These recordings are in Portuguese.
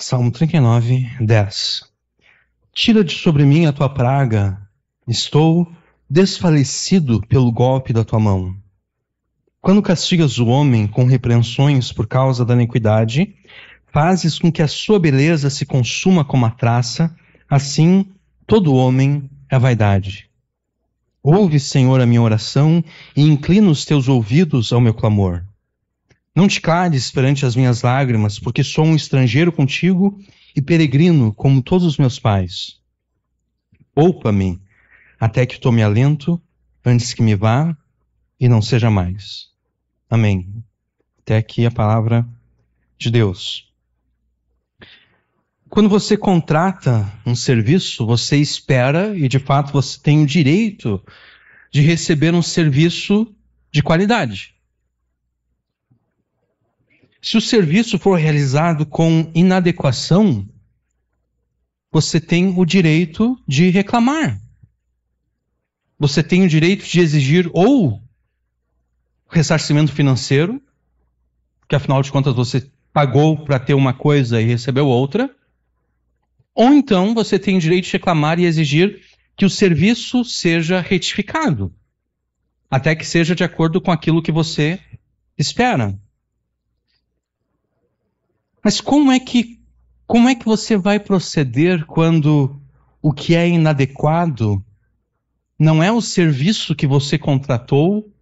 Salmo 39, 10. Tira de sobre mim a tua praga, estou desfalecido pelo golpe da tua mão. Quando castigas o homem com repreensões por causa da iniquidade, fazes com que a sua beleza se consuma como a traça, assim todo homem é vaidade. Ouve, Senhor, a minha oração e inclina os teus ouvidos ao meu clamor. Não te cales perante as minhas lágrimas, porque sou um estrangeiro contigo e peregrino como todos os meus pais. Poupa-me até que tome alento, antes que me vá e não seja mais. Amém. Até aqui a palavra de Deus. Quando você contrata um serviço, você espera e de fato você tem o direito de receber um serviço de qualidade. Se o serviço for realizado com inadequação, você tem o direito de reclamar. Você tem o direito de exigir ou ressarcimento financeiro, que afinal de contas você pagou para ter uma coisa e recebeu outra, ou então você tem o direito de reclamar e exigir que o serviço seja retificado, até que seja de acordo com aquilo que você espera. Mas como é que você vai proceder quando o que é inadequado não é o serviço que você contratou,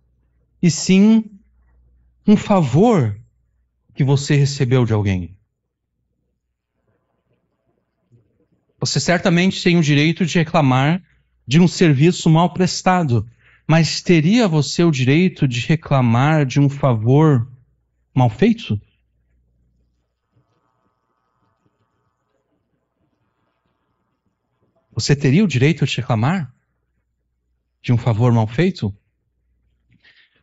e sim um favor que você recebeu de alguém? Você certamente tem o direito de reclamar de um serviço mal prestado, mas teria você o direito de reclamar de um favor mal feito? Você teria o direito de reclamar de um favor mal feito?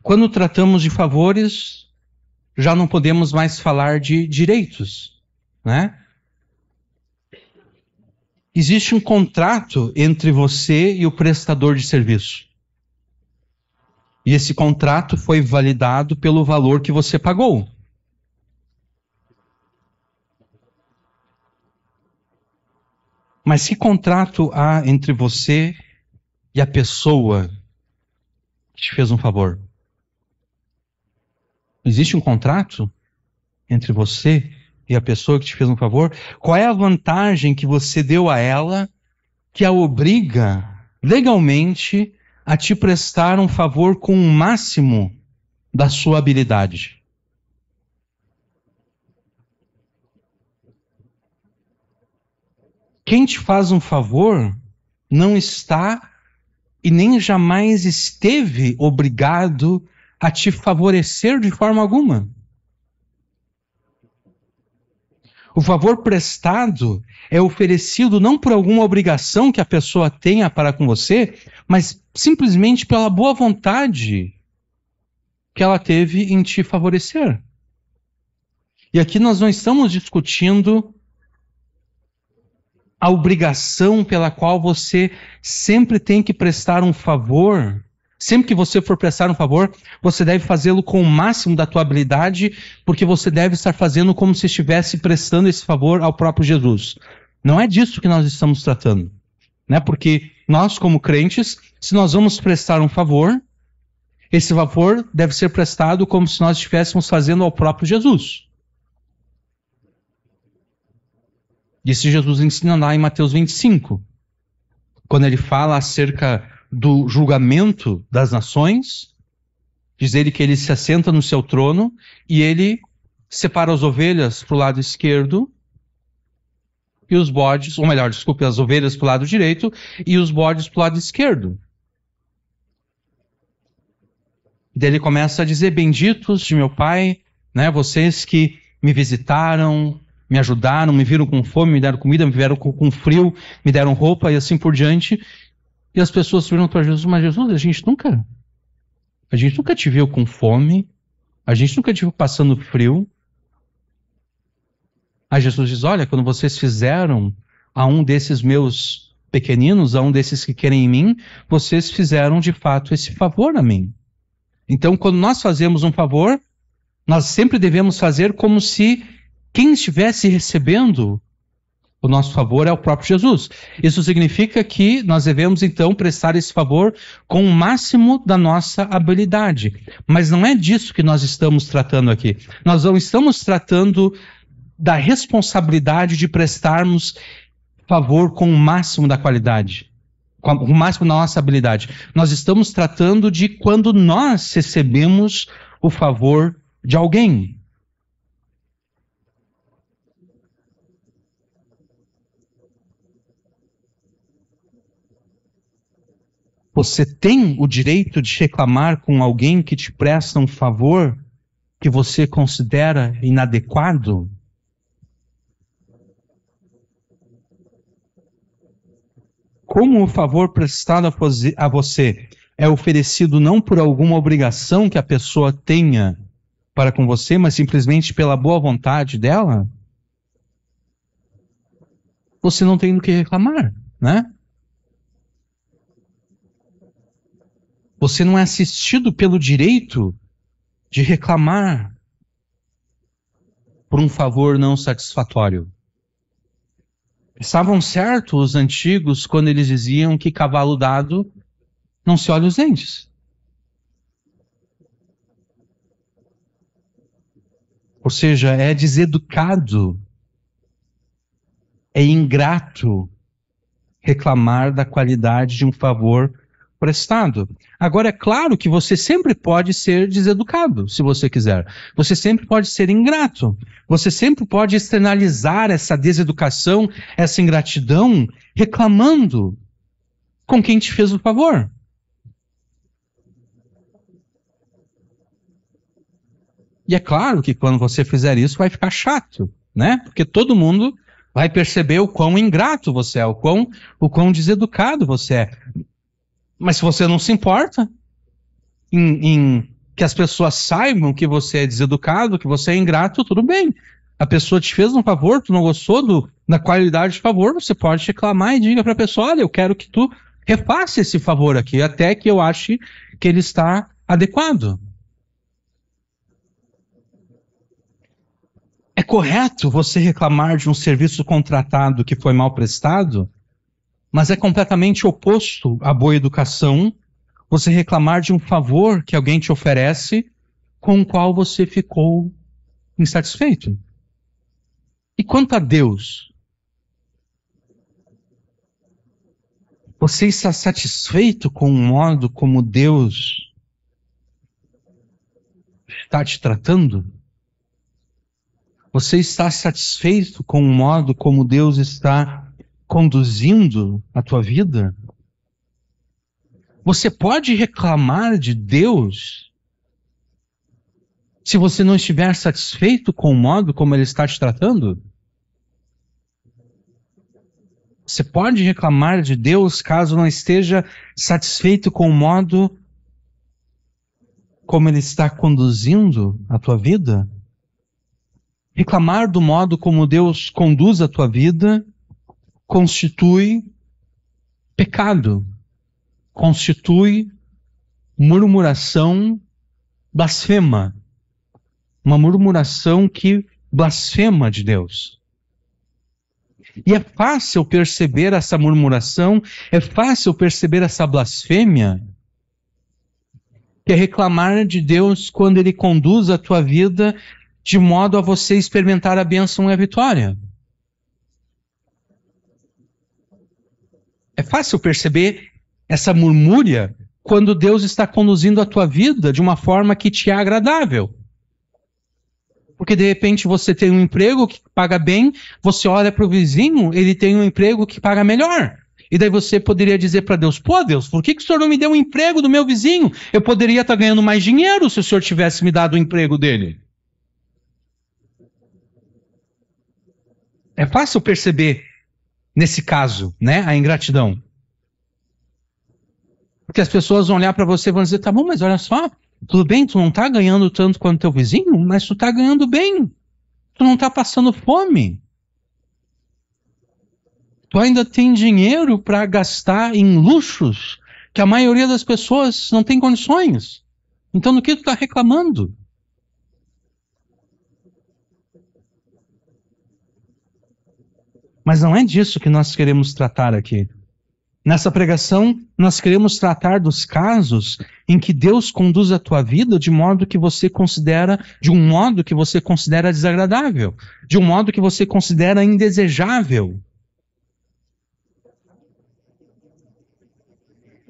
Quando tratamos de favores, já não podemos mais falar de direitos, né? Existe um contrato entre você e o prestador de serviço. E esse contrato foi validado pelo valor que você pagou. Mas que contrato há entre você e a pessoa que te fez um favor? Existe um contrato entre você e a pessoa que te fez um favor? Qual é a vantagem que você deu a ela que a obriga legalmente a te prestar um favor com o máximo da sua habilidade? Quem te faz um favor não está e nem jamais esteve obrigado a te favorecer de forma alguma. O favor prestado é oferecido não por alguma obrigação que a pessoa tenha para com você, mas simplesmente pela boa vontade que ela teve em te favorecer. E aqui nós não estamos discutindo a obrigação pela qual você sempre tem que prestar um favor. Sempre que você for prestar um favor, você deve fazê-lo com o máximo da tua habilidade, porque você deve estar fazendo como se estivesse prestando esse favor ao próprio Jesus. Não é disso que nós estamos tratando, né? Porque nós, como crentes, se nós vamos prestar um favor, esse favor deve ser prestado como se nós estivéssemos fazendo ao próprio Jesus. Isso Jesus ensina lá em Mateus 25, quando ele fala acerca do julgamento das nações. Diz ele que ele se assenta no seu trono e ele separa as ovelhas para o lado esquerdo e os bodes, ou melhor, desculpe, as ovelhas para o lado direito e os bodes para o lado esquerdo. E daí ele começa a dizer: benditos de meu Pai, né, vocês que me visitaram, me ajudaram, me viram com fome, me deram comida, me viram com frio, me deram roupa e assim por diante. E as pessoas perguntam para Jesus: mas Jesus, a gente nunca te viu com fome, a gente nunca te viu passando frio. Aí Jesus diz: olha, quando vocês fizeram a um desses meus pequeninos, a um desses que querem em mim, vocês fizeram de fato esse favor a mim. Então, quando nós fazemos um favor, nós sempre devemos fazer como se quem estivesse recebendo o nosso favor é o próprio Jesus. Isso significa que nós devemos, então, prestar esse favor com o máximo da nossa habilidade. Mas não é disso que nós estamos tratando aqui. Nós não estamos tratando da responsabilidade de prestarmos favor com o máximo da qualidade, com o máximo da nossa habilidade. Nós estamos tratando de quando nós recebemos o favor de alguém. Você tem o direito de reclamar com alguém que te presta um favor que você considera inadequado? Como o favor prestado a você é oferecido não por alguma obrigação que a pessoa tenha para com você, mas simplesmente pela boa vontade dela, você não tem do que reclamar, né? Você não é assistido pelo direito de reclamar por um favor não satisfatório. Estavam certos os antigos quando eles diziam que cavalo dado não se olha os dentes. Ou seja, é deseducado, é ingrato reclamar da qualidade de um favor prestado. Agora, é claro que você sempre pode ser deseducado, se você quiser. Você sempre pode ser ingrato. Você sempre pode externalizar essa deseducação, essa ingratidão, reclamando com quem te fez o favor. E é claro que quando você fizer isso vai ficar chato, né? Porque todo mundo vai perceber o quão ingrato você é, o quão deseducado você é. Mas se você não se importa em que as pessoas saibam que você é deseducado, que você é ingrato, tudo bem. A pessoa te fez um favor, tu não gostou da qualidade do favor, você pode reclamar e diga para a pessoa, olha, eu quero que tu refaça esse favor aqui, até que eu ache que ele está adequado. É correto você reclamar de um serviço contratado que foi mal prestado, mas é completamente oposto à boa educação você reclamar de um favor que alguém te oferece com o qual você ficou insatisfeito. E quanto a Deus? Você está satisfeito com o modo como Deus está te tratando? Você está satisfeito com o modo como Deus está conduzindo a tua vida? Você pode reclamar de Deus se você não estiver satisfeito com o modo como Ele está te tratando? Você pode reclamar de Deus caso não esteja satisfeito com o modo como Ele está conduzindo a tua vida? Reclamar do modo como Deus conduz a tua vida constitui pecado, constitui murmuração blasfema, uma murmuração que blasfema de Deus. E é fácil perceber essa murmuração, é fácil perceber essa blasfêmia, que é reclamar de Deus quando Ele conduz a tua vida de modo a você experimentar a bênção e a vitória. É fácil perceber essa murmúria quando Deus está conduzindo a tua vida de uma forma que te é agradável. Porque de repente você tem um emprego que paga bem, você olha para o vizinho, ele tem um emprego que paga melhor. E daí você poderia dizer para Deus, pô Deus, por que o Senhor não me deu um emprego do meu vizinho? Eu poderia estar ganhando mais dinheiro se o Senhor tivesse me dado o emprego dele. É fácil perceber, nesse caso, né, a ingratidão. Porque as pessoas vão olhar para você e vão dizer, tá bom, mas olha só, tudo bem, tu não está ganhando tanto quanto teu vizinho, mas tu está ganhando bem. Tu não está passando fome. Tu ainda tem dinheiro para gastar em luxos que a maioria das pessoas não tem condições. Então, do que tu está reclamando? Mas não é disso que nós queremos tratar aqui. Nessa pregação, nós queremos tratar dos casos em que Deus conduz a tua vida de um modo que você considera desagradável, de um modo que você considera indesejável.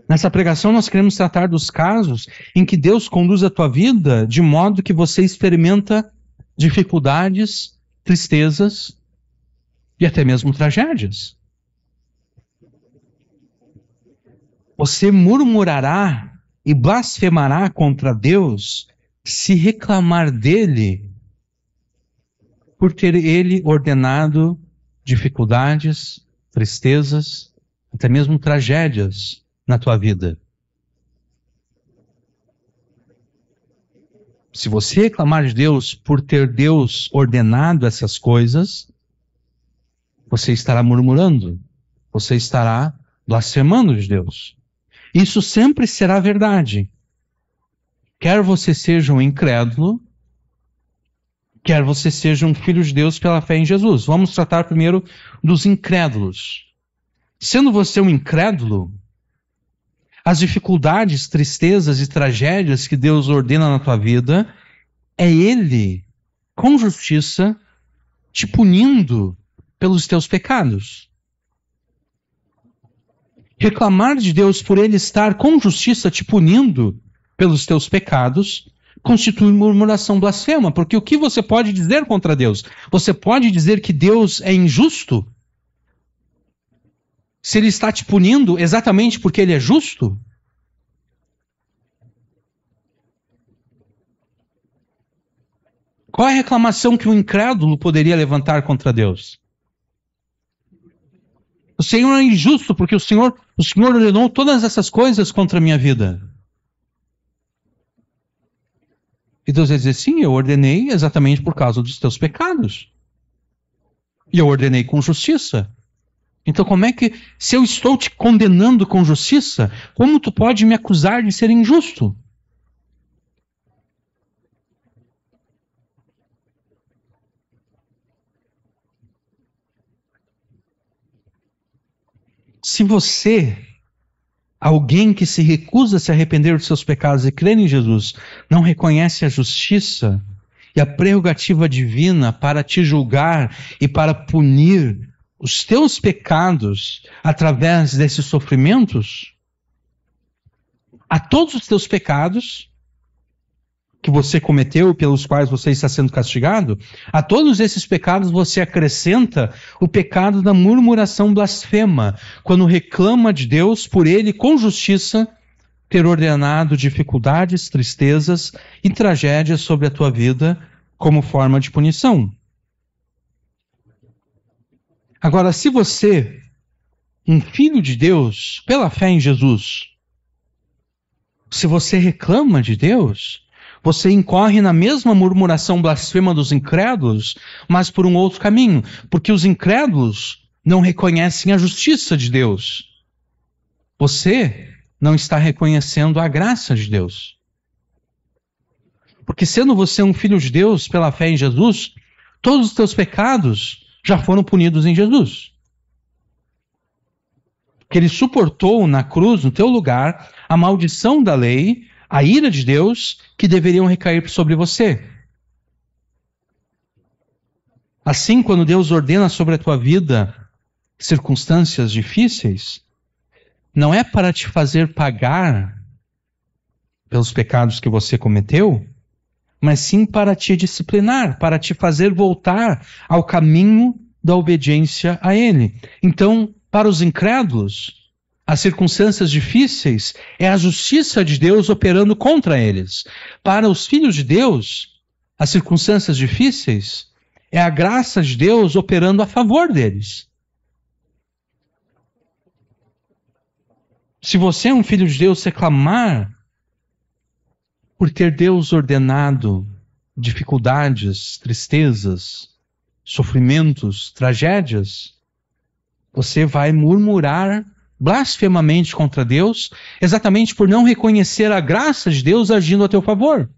Nessa pregação, nós queremos tratar dos casos em que Deus conduz a tua vida de modo que você experimenta dificuldades, tristezas e até mesmo tragédias. Você murmurará e blasfemará contra Deus se reclamar dele por ter ele ordenado dificuldades, tristezas, até mesmo tragédias na tua vida. Se você reclamar de Deus por ter Deus ordenado essas coisas, você estará murmurando, você estará blasfemando de Deus. Isso sempre será verdade. Quer você seja um incrédulo, quer você seja um filho de Deus pela fé em Jesus. Vamos tratar primeiro dos incrédulos. Sendo você um incrédulo, as dificuldades, tristezas e tragédias que Deus ordena na tua vida, é Ele, com justiça, te punindo pelos teus pecados. Reclamar de Deus por Ele estar com justiça te punindo pelos teus pecados constitui murmuração blasfema, porque o que você pode dizer contra Deus? Você pode dizer que Deus é injusto? Se Ele está te punindo exatamente porque Ele é justo? Qual é a reclamação que um incrédulo poderia levantar contra Deus? O Senhor é injusto porque o Senhor ordenou todas essas coisas contra a minha vida. E Deus vai dizer, sim, eu ordenei exatamente por causa dos teus pecados. E eu ordenei com justiça. Então como é que, se eu estou te condenando com justiça, como tu pode me acusar de ser injusto? Se você, alguém que se recusa a se arrepender dos seus pecados e crer em Jesus, não reconhece a justiça e a prerrogativa divina para te julgar e para punir os teus pecados através desses sofrimentos, a todos os teus pecados que você cometeu, pelos quais você está sendo castigado, a todos esses pecados você acrescenta o pecado da murmuração blasfema, quando reclama de Deus por Ele, com justiça, ter ordenado dificuldades, tristezas e tragédias sobre a tua vida como forma de punição. Agora, se você, um filho de Deus, pela fé em Jesus, se você reclama de Deus, você incorre na mesma murmuração blasfema dos incrédulos, mas por um outro caminho, porque os incrédulos não reconhecem a justiça de Deus. Você não está reconhecendo a graça de Deus. Porque sendo você um filho de Deus pela fé em Jesus, todos os teus pecados já foram punidos em Jesus. Que Ele suportou na cruz, no teu lugar, a maldição da lei, a ira de Deus, que deveriam recair sobre você. Assim, quando Deus ordena sobre a tua vida circunstâncias difíceis, não é para te fazer pagar pelos pecados que você cometeu, mas sim para te disciplinar, para te fazer voltar ao caminho da obediência a Ele. Então, para os incrédulos, as circunstâncias difíceis é a justiça de Deus operando contra eles. Para os filhos de Deus, as circunstâncias difíceis é a graça de Deus operando a favor deles. Se você é um filho de Deus, reclamar por ter Deus ordenado dificuldades, tristezas, sofrimentos, tragédias, você vai murmurar blasfemamente contra Deus, exatamente por não reconhecer a graça de Deus agindo a teu favor.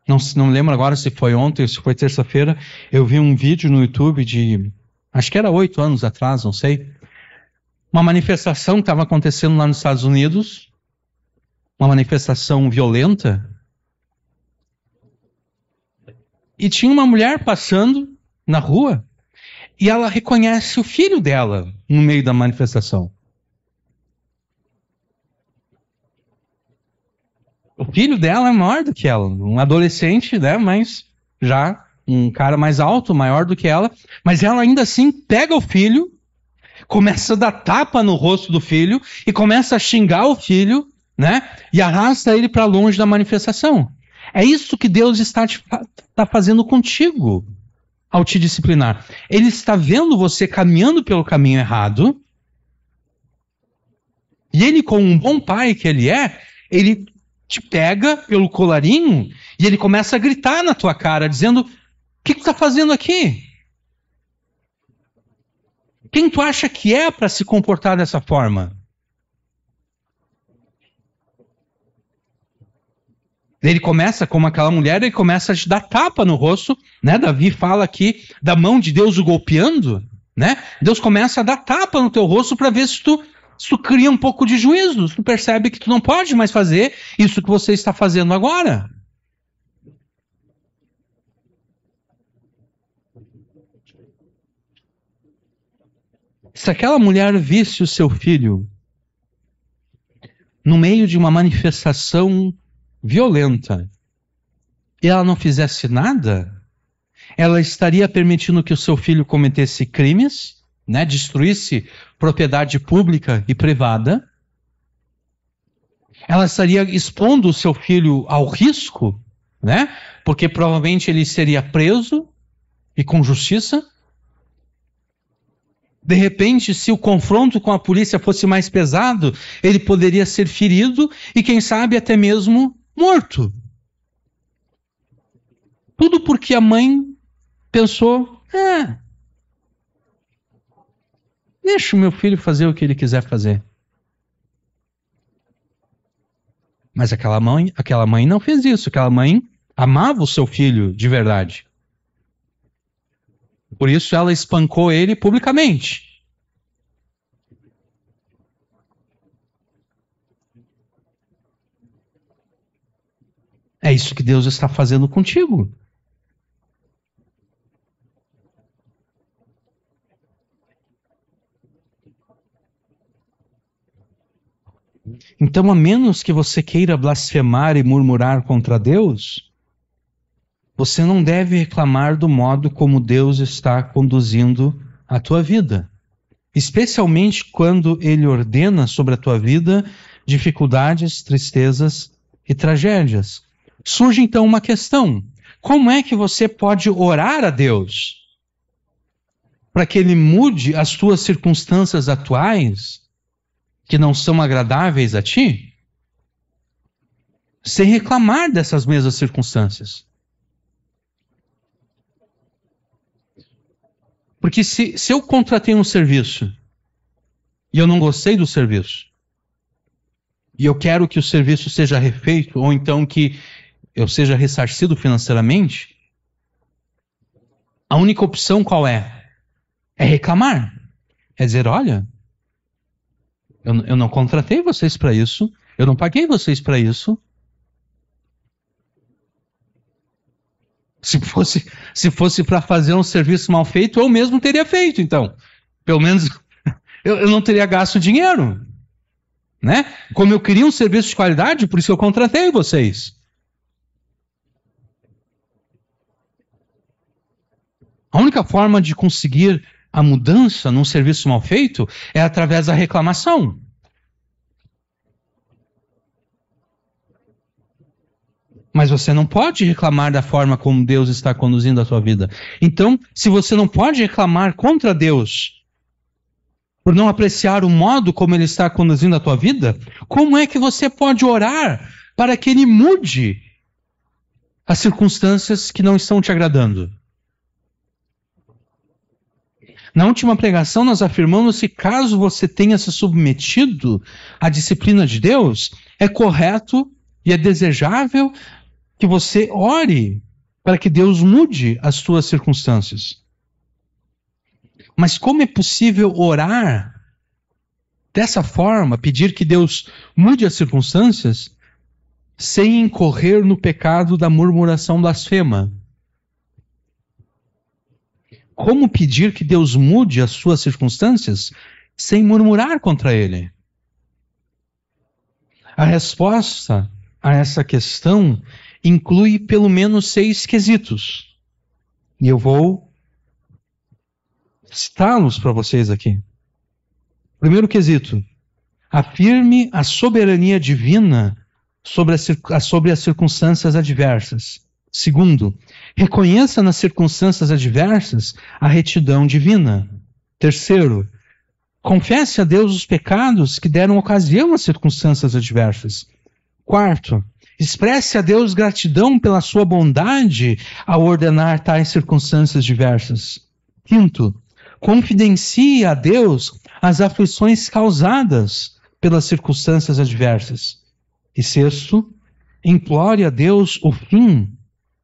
Não lembro agora se foi ontem ou se foi terça-feira, eu vi um vídeo no YouTube de, acho que era 8 anos atrás, não sei, uma manifestação que estava acontecendo lá nos Estados Unidos, uma manifestação violenta, e tinha uma mulher passando na rua, e ela reconhece o filho dela no meio da manifestação. O filho dela é maior do que ela, um adolescente, né, mas já um cara mais alto, maior do que ela, mas ela ainda assim pega o filho, começa a dar tapa no rosto do filho e começa a xingar o filho, né, e arrasta ele para longe da manifestação. É isso que Deus está fazendo contigo ao te disciplinar. Ele está vendo você caminhando pelo caminho errado, e ele, como um bom pai que ele é, ele te pega pelo colarinho e ele começa a gritar na tua cara, dizendo: o que tu está fazendo aqui? Quem tu acha que é para se comportar dessa forma? Ele começa, como aquela mulher, ele começa a te dar tapa no rosto, né? Davi fala aqui da mão de Deus o golpeando, né? Deus começa a dar tapa no teu rosto para ver se tu cria um pouco de juízo, tu percebe que tu não pode mais fazer isso que você está fazendo agora. Se aquela mulher visse o seu filho no meio de uma manifestação violenta e ela não fizesse nada, ela estaria permitindo que o seu filho cometesse crimes, né, destruísse propriedade pública e privada. Ela estaria expondo o seu filho ao risco, né, porque provavelmente ele seria preso e com justiça. De repente, se o confronto com a polícia fosse mais pesado, ele poderia ser ferido e, quem sabe, até mesmo morto. Tudo porque a mãe pensou: deixa o meu filho fazer o que ele quiser fazer. Mas aquela mãe não fez isso. Aquela mãe amava o seu filho de verdade. Por isso ela espancou ele publicamente. É isso que Deus está fazendo contigo. Então, a menos que você queira blasfemar e murmurar contra Deus, você não deve reclamar do modo como Deus está conduzindo a tua vida. Especialmente quando Ele ordena sobre a tua vida dificuldades, tristezas e tragédias. Surge então uma questão: como é que você pode orar a Deus para que Ele mude as tuas circunstâncias atuais, que não são agradáveis a ti, sem reclamar dessas mesmas circunstâncias? Porque se eu contratei um serviço e eu não gostei do serviço, e eu quero que o serviço seja refeito, ou então que eu seja ressarcido financeiramente, a única opção qual é? É reclamar. É dizer: olha, eu não contratei vocês para isso, eu não paguei vocês para isso. Se fosse para fazer um serviço mal feito, eu mesmo teria feito, então. Pelo menos eu não teria gasto dinheiro, né? Como eu queria um serviço de qualidade, por isso eu contratei vocês. A única forma de conseguir a mudança num serviço mal feito é através da reclamação. Mas você não pode reclamar da forma como Deus está conduzindo a sua vida. Então, se você não pode reclamar contra Deus por não apreciar o modo como Ele está conduzindo a tua vida, como é que você pode orar para que Ele mude as circunstâncias que não estão te agradando? Na última pregação, nós afirmamos que caso você tenha se submetido à disciplina de Deus, é correto e é desejável que você ore para que Deus mude as suas circunstâncias. Mas como é possível orar dessa forma, pedir que Deus mude as circunstâncias, sem incorrer no pecado da murmuração blasfema? Como pedir que Deus mude as suas circunstâncias sem murmurar contra Ele? A resposta a essa questão inclui pelo menos 6 quesitos. E eu vou citá-los para vocês aqui. Primeiro quesito: afirme a soberania divina sobre as circunstâncias adversas. Segundo, reconheça nas circunstâncias adversas a retidão divina. Terceiro, confesse a Deus os pecados que deram ocasião às circunstâncias adversas. Quarto, expresse a Deus gratidão pela sua bondade ao ordenar tais circunstâncias diversas. Quinto, confidencie a Deus as aflições causadas pelas circunstâncias adversas. E sexto, implore a Deus o fim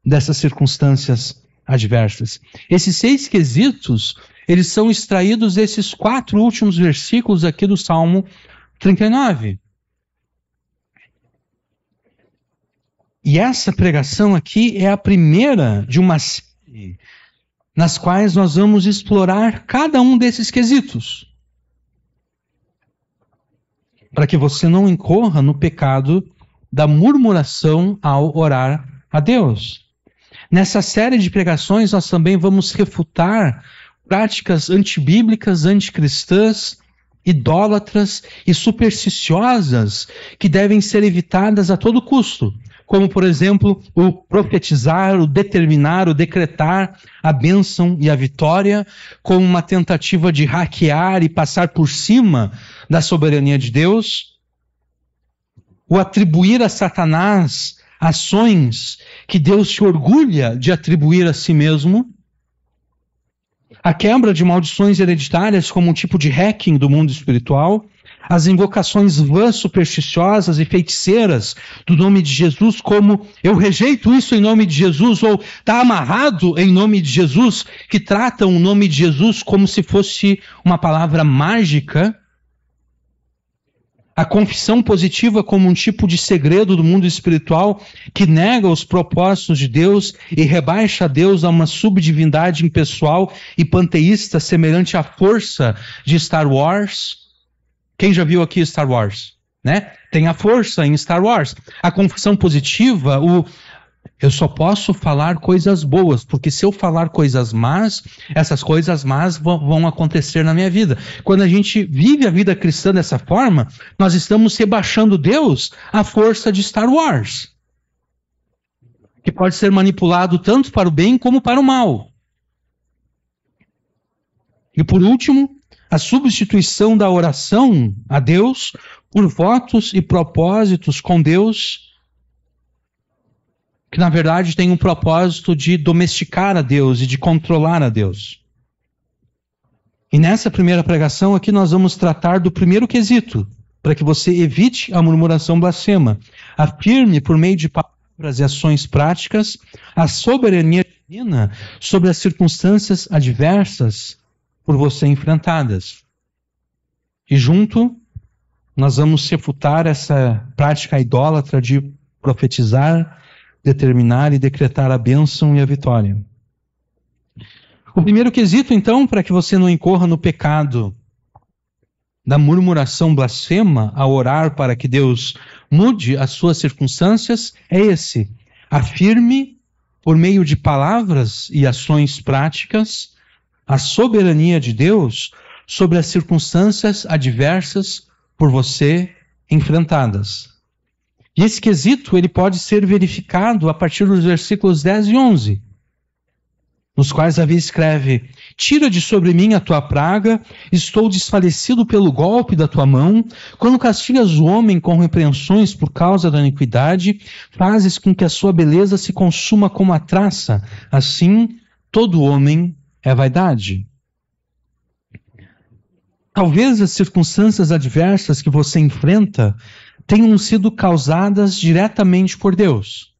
dessas circunstâncias adversas. Esses 6 quesitos, eles são extraídos desses 4 últimos versículos aqui do Salmo 39. E essa pregação aqui é a primeira de uma série nas quais nós vamos explorar cada um desses quesitos, para que você não incorra no pecado da murmuração ao orar a Deus. Nessa série de pregações, nós também vamos refutar práticas antibíblicas, anticristãs, idólatras e supersticiosas que devem ser evitadas a todo custo, como, por exemplo, o profetizar, o determinar, o decretar a bênção e a vitória, como uma tentativa de hackear e passar por cima da soberania de Deus, o atribuir a Satanás ações que Deus se orgulha de atribuir a si mesmo, a quebra de maldições hereditárias como um tipo de hacking do mundo espiritual, as invocações vãs, supersticiosas e feiticeiras do nome de Jesus, como eu rejeito isso em nome de Jesus, ou está amarrado em nome de Jesus, que tratam o nome de Jesus como se fosse uma palavra mágica. A confissão positiva como um tipo de segredo do mundo espiritual que nega os propósitos de Deus e rebaixa Deus a uma subdivindade impessoal e panteísta semelhante à força de Star Wars. Quem já viu aqui Star Wars? Né? Tem a força em Star Wars. A confissão positiva, eu só posso falar coisas boas, porque se eu falar coisas más, essas coisas más vão acontecer na minha vida. Quando a gente vive a vida cristã dessa forma, nós estamos rebaixando Deus à força de Star Wars, que pode ser manipulado tanto para o bem como para o mal. E por último, a substituição da oração a Deus por votos e propósitos com Deus, que na verdade tem um propósito de domesticar a Deus e de controlar a Deus. E nessa primeira pregação aqui nós vamos tratar do primeiro quesito, para que você evite a murmuração blasfema. Afirme por meio de palavras e ações práticas a soberania divina sobre as circunstâncias adversas por você enfrentadas. E junto nós vamos refutar essa prática idólatra de profetizar, determinar e decretar a bênção e a vitória. O primeiro quesito, então, para que você não incorra no pecado da murmuração blasfema ao orar para que Deus mude as suas circunstâncias, é esse: afirme, por meio de palavras e ações práticas, a soberania de Deus sobre as circunstâncias adversas por você enfrentadas. E esse quesito ele pode ser verificado a partir dos versículos 10 e 11, nos quais Davi escreve: tira de sobre mim a tua praga, estou desfalecido pelo golpe da tua mão. Quando castigas o homem com repreensões por causa da iniquidade, fazes com que a sua beleza se consuma como a traça. Assim, todo homem é vaidade. Talvez as circunstâncias adversas que você enfrenta tenham sido causadas diretamente por Deus.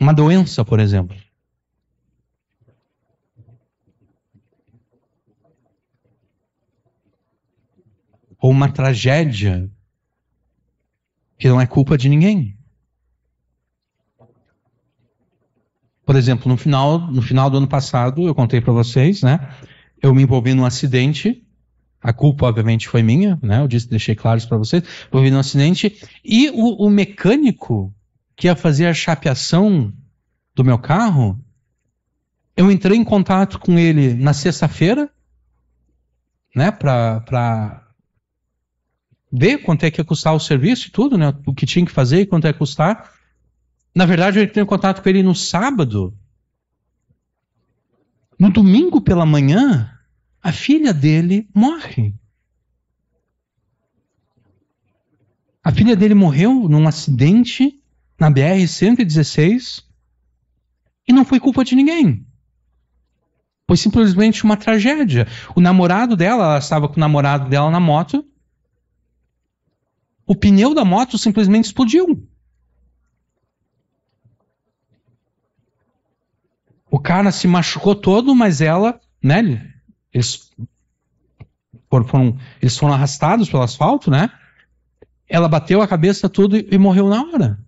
Uma doença, por exemplo. Ou uma tragédia que não é culpa de ninguém. Por exemplo, no final do ano passado, eu contei para vocês, né? Eu me envolvi num acidente. A culpa, obviamente, foi minha, né? Eu deixei claro isso para vocês. Envolvi num acidente. E o mecânico que ia fazer a chapeação do meu carro, eu entrei em contato com ele na sexta-feira, né? Para ver quanto é que ia custar o serviço e tudo, né? O que tinha que fazer e quanto é que ia custar. Na verdade, eu entrei em contato com ele no sábado. No domingo pela manhã, a filha dele morre. A filha dele morreu num acidente na BR-116 e não foi culpa de ninguém. Foi simplesmente uma tragédia. O namorado dela, ela estava com o namorado dela na moto, o pneu da moto simplesmente explodiu. O cara se machucou todo, mas ela, né? Eles foram arrastados pelo asfalto, né? Ela bateu a cabeça tudo e morreu na hora.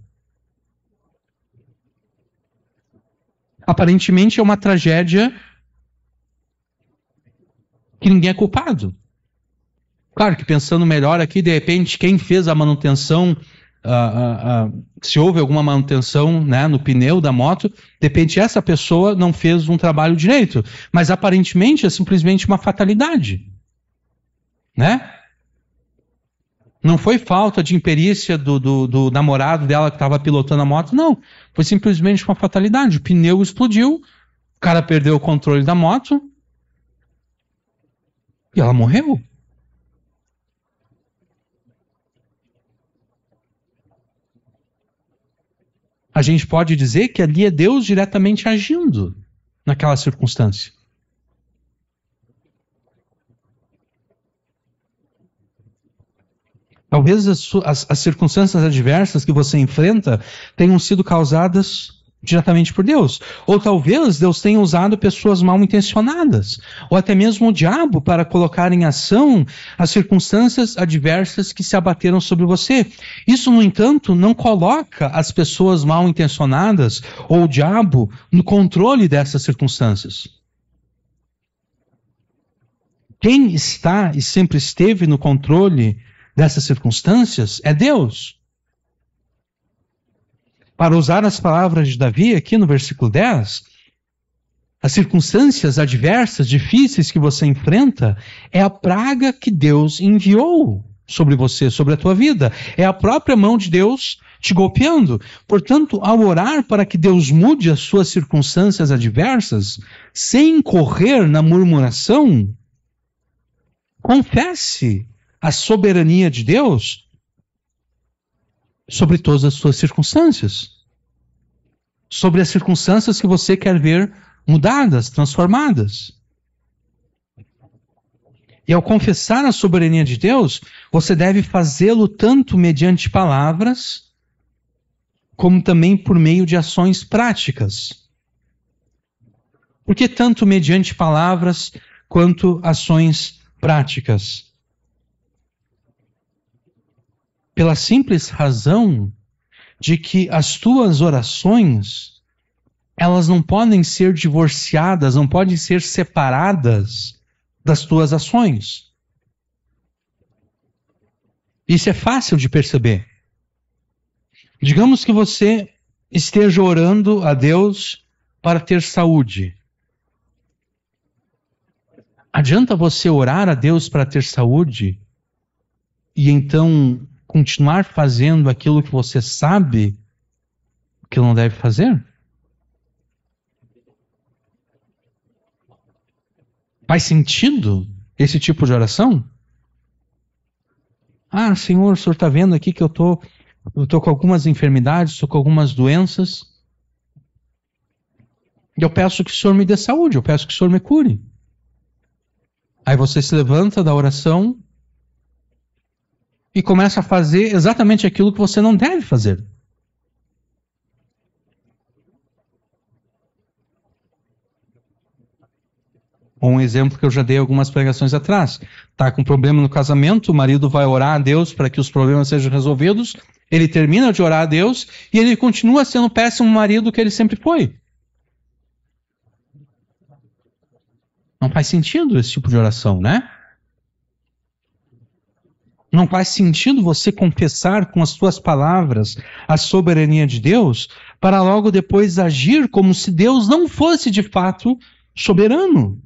Aparentemente é uma tragédia que ninguém é culpado. Claro que pensando melhor aqui, de repente, quem fez a manutenção, se houve alguma manutenção, né, no pneu da moto, de repente essa pessoa não fez um trabalho direito. Mas aparentemente é simplesmente uma fatalidade. Né? Não foi falta de imperícia do namorado dela que estava pilotando a moto, não. Foi simplesmente uma fatalidade. O pneu explodiu, o cara perdeu o controle da moto e ela morreu. A gente pode dizer que ali é Deus diretamente agindo naquela circunstância. Talvez as circunstâncias adversas que você enfrenta tenham sido causadas diretamente por Deus. Ou talvez Deus tenha usado pessoas mal intencionadas, ou até mesmo o diabo para colocar em ação as circunstâncias adversas que se abateram sobre você. Isso, no entanto, não coloca as pessoas mal intencionadas ou o diabo no controle dessas circunstâncias. Quem está e sempre esteve no controle dessas circunstâncias é Deus. Para usar as palavras de Davi aqui no versículo 10, as circunstâncias adversas, difíceis que você enfrenta, é a praga que Deus enviou sobre você, sobre a tua vida. É a própria mão de Deus te golpeando. Portanto, ao orar para que Deus mude as suas circunstâncias adversas, sem incorrer na murmuração, confesse a soberania de Deus sobre todas as suas circunstâncias. Sobre as circunstâncias que você quer ver mudadas, transformadas. E ao confessar a soberania de Deus, você deve fazê-lo tanto mediante palavras, como também por meio de ações práticas. Por que tanto mediante palavras quanto ações práticas? Pela simples razão de que as tuas orações, elas não podem ser divorciadas, não podem ser separadas das tuas ações. Isso é fácil de perceber. Digamos que você esteja orando a Deus para ter saúde. Adianta você orar a Deus para ter saúde e então continuar fazendo aquilo que você sabe que não deve fazer? Faz sentido esse tipo de oração? Ah, Senhor, o Senhor está vendo aqui que eu tô com algumas enfermidades, estou com algumas doenças. E eu peço que o Senhor me dê saúde, eu peço que o Senhor me cure. Aí você se levanta da oração e começa a fazer exatamente aquilo que você não deve fazer. Ou um exemplo que eu já dei algumas pregações atrás. Está com problema no casamento, o marido vai orar a Deus para que os problemas sejam resolvidos, ele termina de orar a Deus e ele continua sendo o péssimo marido que ele sempre foi. Não faz sentido esse tipo de oração, né? Não faz sentido você confessar com as suas palavras a soberania de Deus para logo depois agir como se Deus não fosse de fato soberano.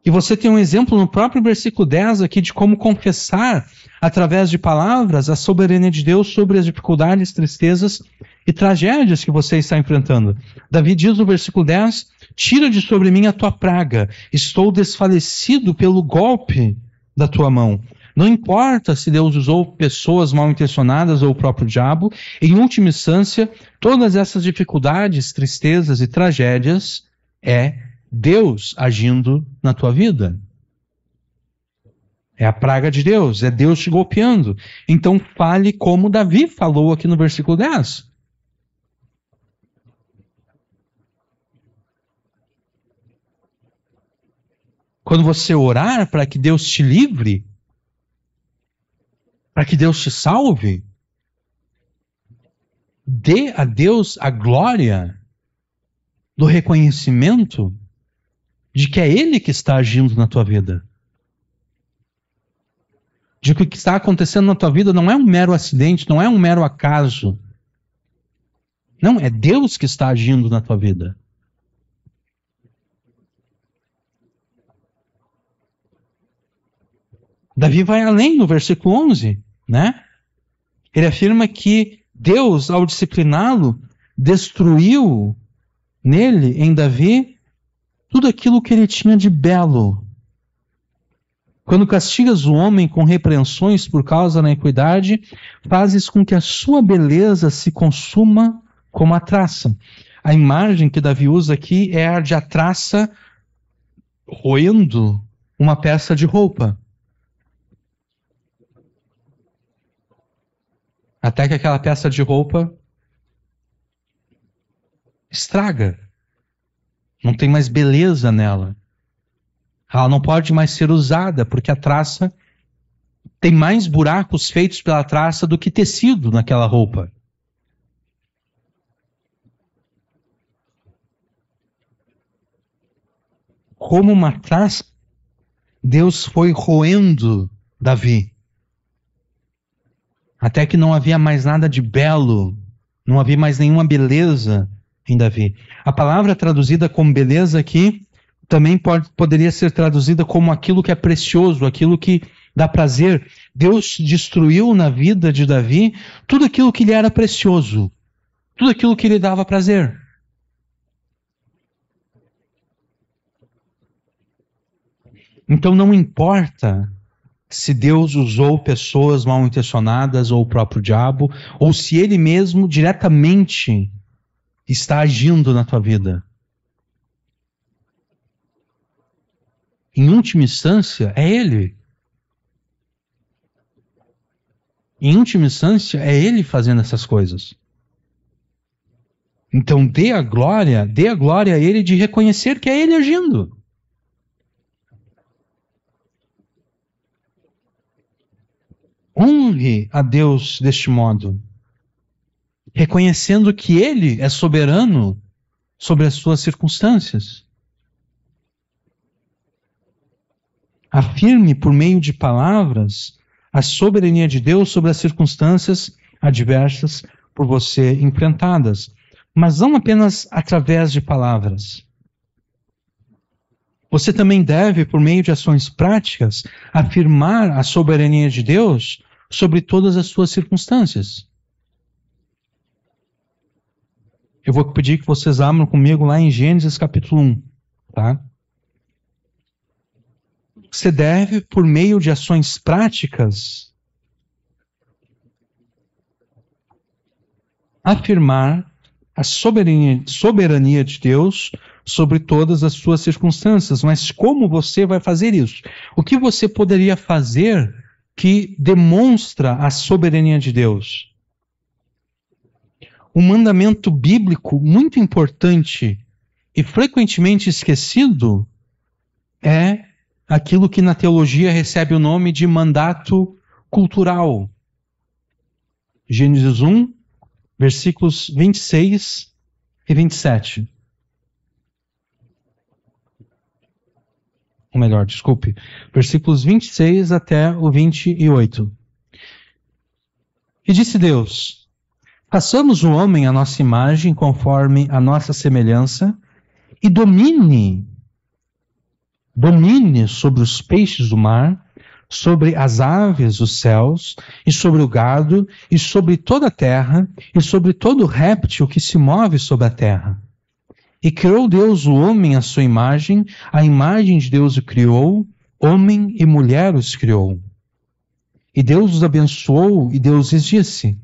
E você tem um exemplo no próprio versículo 10 aqui de como confessar, através de palavras, a soberania de Deus sobre as dificuldades, tristezas e tragédias que você está enfrentando. Davi diz no versículo 10, tira de sobre mim a tua praga, estou desfalecido pelo golpe da tua mão. Não importa se Deus usou pessoas mal intencionadas ou o próprio diabo, em última instância, todas essas dificuldades, tristezas e tragédias é Deus agindo na tua vida. É a praga de Deus, é Deus te golpeando. Então fale como Davi falou aqui no versículo 10. Quando você orar para que Deus te livre, para que Deus te salve, dê a Deus a glória do reconhecimento de que é Ele que está agindo na tua vida. De que o que está acontecendo na tua vida não é um mero acidente, não é um mero acaso. Não, é Deus que está agindo na tua vida. Davi vai além no versículo 11, né? Ele afirma que Deus, ao discipliná-lo, destruiu nele, em Davi, tudo aquilo que ele tinha de belo. Quando castigas o homem com repreensões por causa da iniquidade, fazes com que a sua beleza se consuma como a traça. A imagem que Davi usa aqui é a de a traça roendo uma peça de roupa. Até que aquela peça de roupa estraga. Não tem mais beleza nela. Ela não pode mais ser usada, porque a traça tem mais buracos feitos pela traça do que tecido naquela roupa. Como uma traça, Deus foi roendo Davi. Até que não havia mais nada de belo, não havia mais nenhuma beleza em Davi. A palavra traduzida como beleza aqui também poderia ser traduzida como aquilo que é precioso, aquilo que dá prazer. Deus destruiu na vida de Davi tudo aquilo que lhe era precioso, tudo aquilo que lhe dava prazer. Então não importa se Deus usou pessoas mal intencionadas ou o próprio diabo, ou se ele mesmo diretamente está agindo na tua vida. Em última instância, é Ele. Em última instância, é Ele fazendo essas coisas. Então dê a glória a Ele de reconhecer que é Ele agindo. Honre a Deus deste modo, reconhecendo que Ele é soberano sobre as suas circunstâncias. Afirme por meio de palavras a soberania de Deus sobre as circunstâncias adversas por você enfrentadas, mas não apenas através de palavras. Você também deve, por meio de ações práticas, afirmar a soberania de Deus sobre todas as suas circunstâncias. Eu vou pedir que vocês abram comigo lá em Gênesis capítulo 1, tá? Você deve, por meio de ações práticas, afirmar a soberania de Deus sobre todas as suas circunstâncias. Mas como você vai fazer isso? O que você poderia fazer que demonstra a soberania de Deus? Um mandamento bíblico muito importante e frequentemente esquecido é aquilo que na teologia recebe o nome de mandato cultural. Gênesis 1, versículos 26 e 27. Ou melhor, desculpe, versículos 26 até o 28. E disse Deus: façamos o homem à nossa imagem, conforme a nossa semelhança, e domine sobre os peixes do mar, sobre as aves dos céus, e sobre o gado, e sobre toda a terra, e sobre todo réptil que se move sobre a terra. E criou Deus o homem à sua imagem, a imagem de Deus o criou, homem e mulher os criou. E Deus os abençoou, e Deus lhes disse: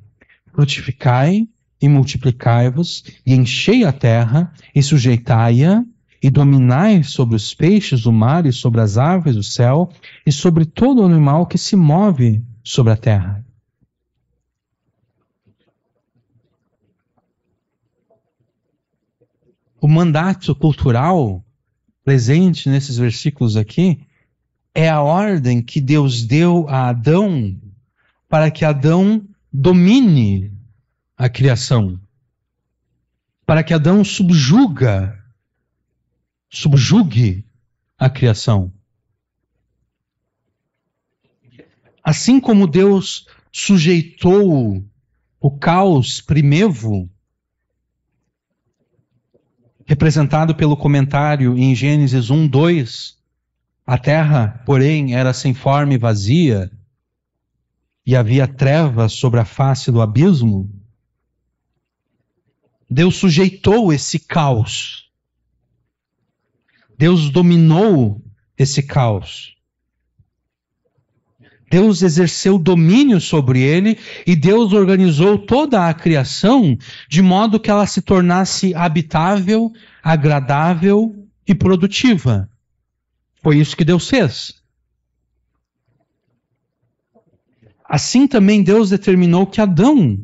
frutificai e multiplicai-vos, e enchei a terra, e sujeitai-a, e dominai sobre os peixes do mar, e sobre as aves do céu, e sobre todo animal que se move sobre a terra. O mandato cultural presente nesses versículos aqui é a ordem que Deus deu a Adão para que Adão domine a criação, para que Adão subjugue a criação. Assim como Deus sujeitou o caos primevo, representado pelo comentário em Gênesis 1, 2, a terra, porém, era sem forma e vazia, e havia trevas sobre a face do abismo. Deus sujeitou esse caos. Deus dominou esse caos. Deus exerceu domínio sobre ele e Deus organizou toda a criação de modo que ela se tornasse habitável, agradável e produtiva. Foi isso que Deus fez. Assim também Deus determinou que Adão,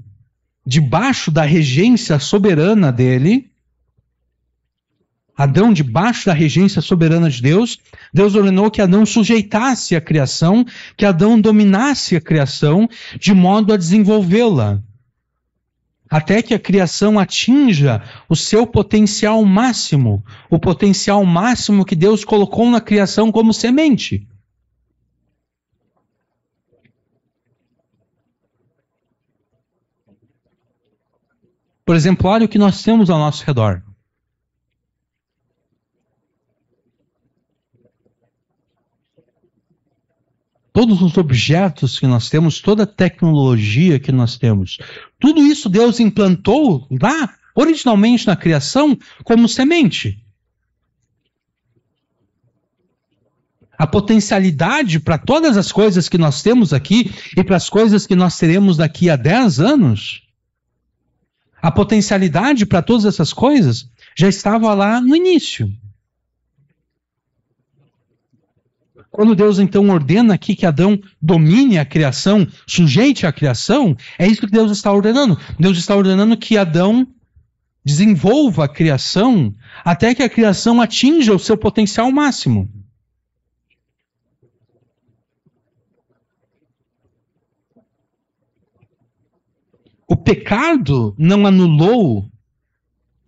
debaixo da regência soberana dele, Adão, debaixo da regência soberana de Deus, Deus ordenou que Adão sujeitasse a criação, que Adão dominasse a criação, de modo a desenvolvê-la, até que a criação atinja o seu potencial máximo, o potencial máximo que Deus colocou na criação como semente. Por exemplo, olha o que nós temos ao nosso redor. Todos os objetos que nós temos, toda a tecnologia que nós temos, tudo isso Deus implantou lá, originalmente na criação, como semente. A potencialidade para todas as coisas que nós temos aqui e para as coisas que nós teremos daqui a 10 anos, a potencialidade para todas essas coisas já estava lá no início. Quando Deus então ordena aqui que Adão domine a criação, sujeite a criação, é isso que Deus está ordenando. Deus está ordenando que Adão desenvolva a criação até que a criação atinja o seu potencial máximo. O pecado não anulou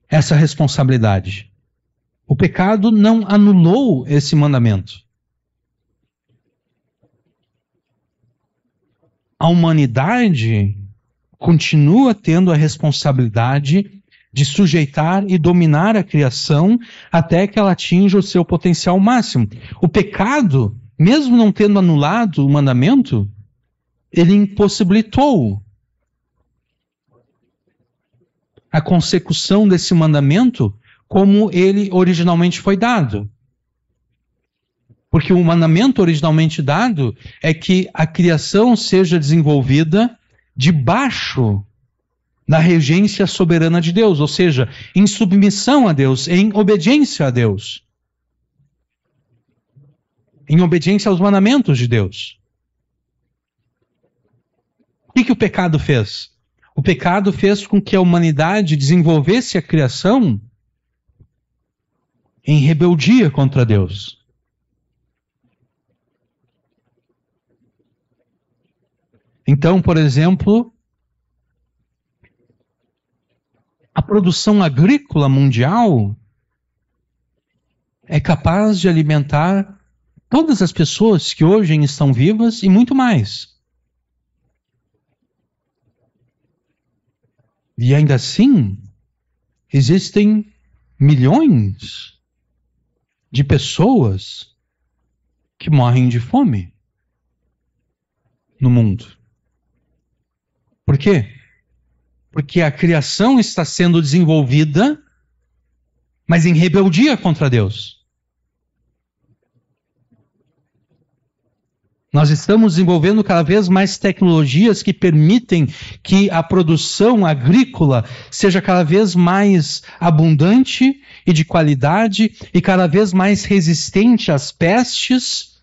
essa responsabilidade. O pecado não anulou esse mandamento. A humanidade continua tendo a responsabilidade de sujeitar e dominar a criação até que ela atinja o seu potencial máximo. O pecado, mesmo não tendo anulado o mandamento, ele impossibilitou a consecução desse mandamento como ele originalmente foi dado. Porque o mandamento originalmente dado é que a criação seja desenvolvida debaixo da regência soberana de Deus, ou seja, em submissão a Deus, em obediência a Deus. Em obediência aos mandamentos de Deus. O que o pecado fez? O pecado fez com que a humanidade desenvolvesse a criação em rebeldia contra Deus. Então, por exemplo, a produção agrícola mundial é capaz de alimentar todas as pessoas que hoje estão vivas e muito mais. E ainda assim, existem milhões de pessoas que morrem de fome no mundo. Por quê? Porque a criação está sendo desenvolvida, mas em rebeldia contra Deus. Nós estamos desenvolvendo cada vez mais tecnologias que permitem que a produção agrícola seja cada vez mais abundante e de qualidade e cada vez mais resistente às pestes.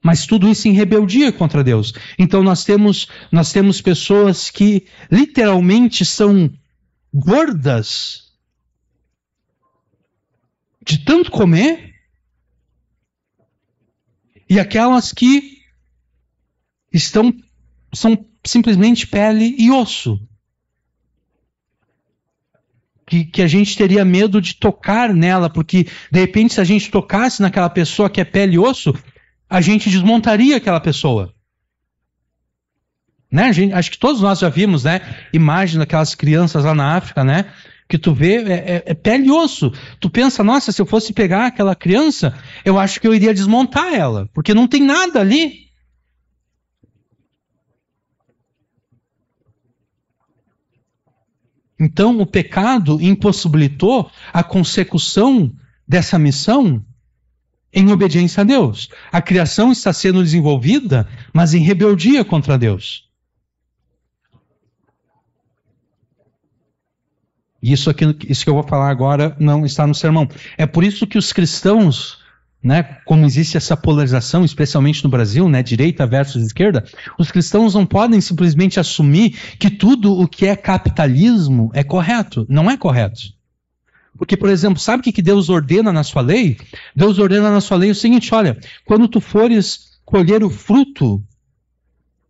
Mas tudo isso em rebeldia contra Deus. Então nós temos pessoas que literalmente são gordas de tanto comer, e aquelas que são simplesmente pele e osso. Que a gente teria medo de tocar nela, porque de repente se a gente tocasse naquela pessoa que é pele e osso, a gente desmontaria aquela pessoa. Né? Acho que todos nós já vimos, né, imagens daquelas crianças lá na África, né, que tu vê, é pele e osso. Tu pensa, nossa, se eu fosse pegar aquela criança, eu acho que eu iria desmontar ela, porque não tem nada ali. Então, o pecado impossibilitou a consecução dessa missão em obediência a Deus. A criação está sendo desenvolvida, mas em rebeldia contra Deus. Isso que eu vou falar agora não está no sermão. É por isso que os cristãos, né, como existe essa polarização, especialmente no Brasil, né, direita versus esquerda, os cristãos não podem simplesmente assumir que tudo o que é capitalismo é correto. Não é correto. Porque, por exemplo, sabe o que Deus ordena na sua lei? Deus ordena na sua lei o seguinte, olha, quando tu fores colher o fruto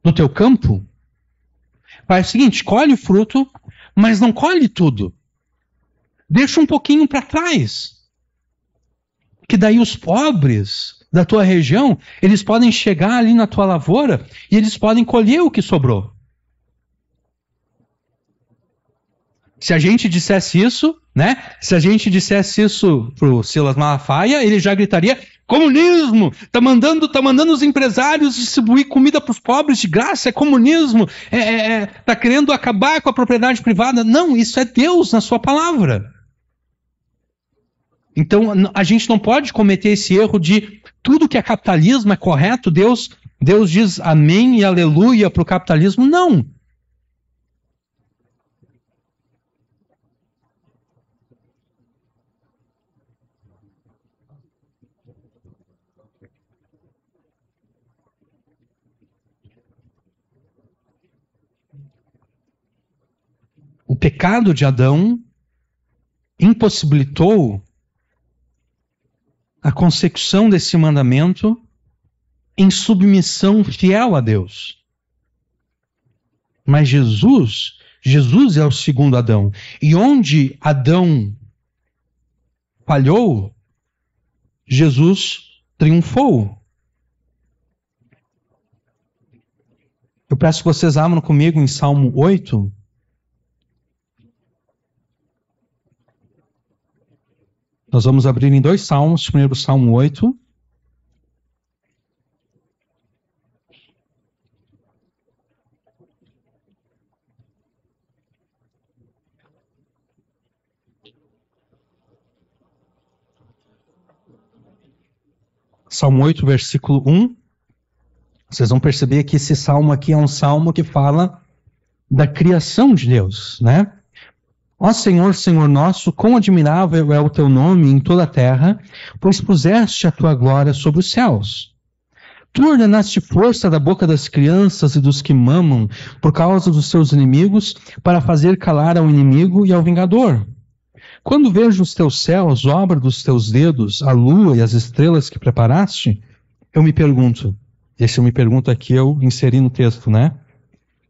do teu campo, faz o seguinte, colhe o fruto, mas não colhe tudo. Deixa um pouquinho para trás. Que daí os pobres da tua região, eles podem chegar ali na tua lavoura e eles podem colher o que sobrou. Se a gente dissesse isso, né? Se a gente dissesse isso pro Silas Malafaia, ele já gritaria: comunismo! Tá mandando os empresários distribuir comida para os pobres de graça, é comunismo, tá querendo acabar com a propriedade privada. Não, isso é Deus na sua palavra. Então a gente não pode cometer esse erro de tudo que é capitalismo é correto, Deus diz amém e aleluia para o capitalismo. Não. O pecado de Adão impossibilitou a consecução desse mandamento em submissão fiel a Deus. Mas Jesus é o segundo Adão. E onde Adão falhou, Jesus triunfou. Eu peço que vocês abram comigo em Salmo 8. Nós vamos abrir em 2 salmos, primeiro Salmo 8. Salmo 8, versículo 1. Vocês vão perceber que esse salmo aqui é um salmo que fala da criação de Deus, né? Ó Senhor, Senhor nosso, quão admirável é o teu nome em toda a terra, pois puseste a tua glória sobre os céus. Tu ordenaste força da boca das crianças e dos que mamam por causa dos seus inimigos, para fazer calar ao inimigo e ao vingador. Quando vejo os teus céus, obra dos teus dedos, a lua e as estrelas que preparaste, eu me pergunto, esse eu me pergunto aqui eu inseri no texto, né?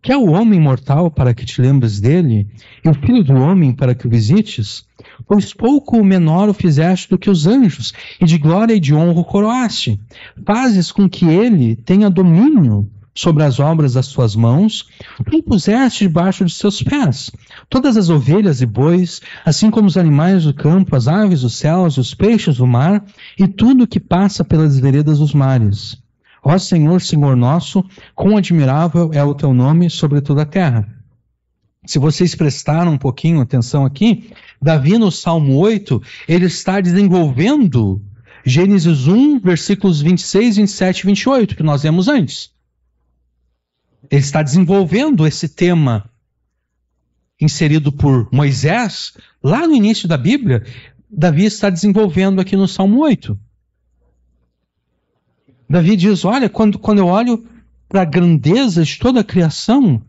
Que é o homem mortal para que te lembres dele, e o filho do homem para que o visites? Pois pouco menor o fizeste do que os anjos, e de glória e de honra o coroaste. Fazes com que ele tenha domínio sobre as obras das tuas mãos, tu o puseste debaixo de seus pés. Todas as ovelhas e bois, assim como os animais do campo, as aves dos céus e os peixes do mar, e tudo que passa pelas veredas dos mares. Ó Senhor, Senhor nosso, quão admirável é o teu nome sobre toda a terra. Se vocês prestaram um pouquinho atenção aqui, Davi no Salmo 8, ele está desenvolvendo Gênesis 1, versículos 26, 27 e 28, que nós vemos antes. Ele está desenvolvendo esse tema inserido por Moisés, lá no início da Bíblia, Davi está desenvolvendo aqui no Salmo 8. Davi diz, olha, quando eu olho para a grandeza de toda a criação,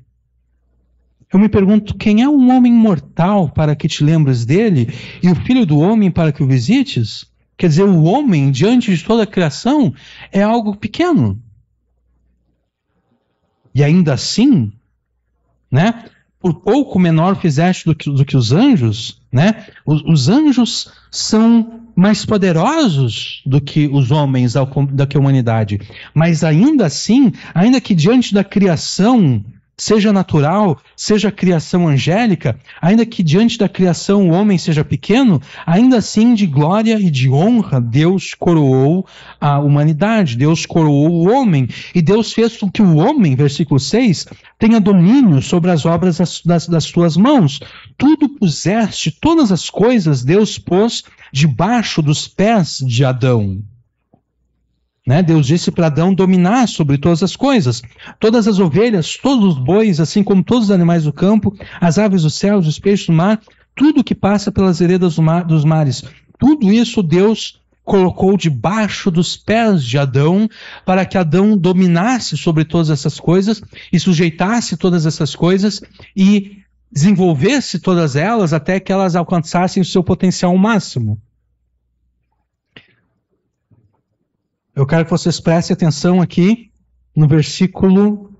eu me pergunto, quem é um homem mortal para que te lembres dele, e o filho do homem para que o visites? Quer dizer, o homem, diante de toda a criação, é algo pequeno. E ainda assim, né, por pouco menor fizeste do que os anjos, né? Os anjos são mais poderosos do que os homens, do que a humanidade. Mas ainda assim, ainda que diante da criação, seja natural, seja criação angélica, ainda que diante da criação o homem seja pequeno, ainda assim de glória e de honra Deus coroou a humanidade, Deus coroou o homem, e Deus fez com que o homem, versículo 6, tenha domínio sobre as obras das tuas mãos. Tudo puseste, todas as coisas Deus pôs debaixo dos pés de Adão. Né? Deus disse para Adão dominar sobre todas as coisas. Todas as ovelhas, todos os bois, assim como todos os animais do campo, as aves do céu, os peixes do mar, tudo que passa pelas veredas dos mares. Tudo isso Deus colocou debaixo dos pés de Adão, para que Adão dominasse sobre todas essas coisas e sujeitasse todas essas coisas e desenvolvesse todas elas até que elas alcançassem o seu potencial máximo. Eu quero que vocês prestem atenção aqui no versículo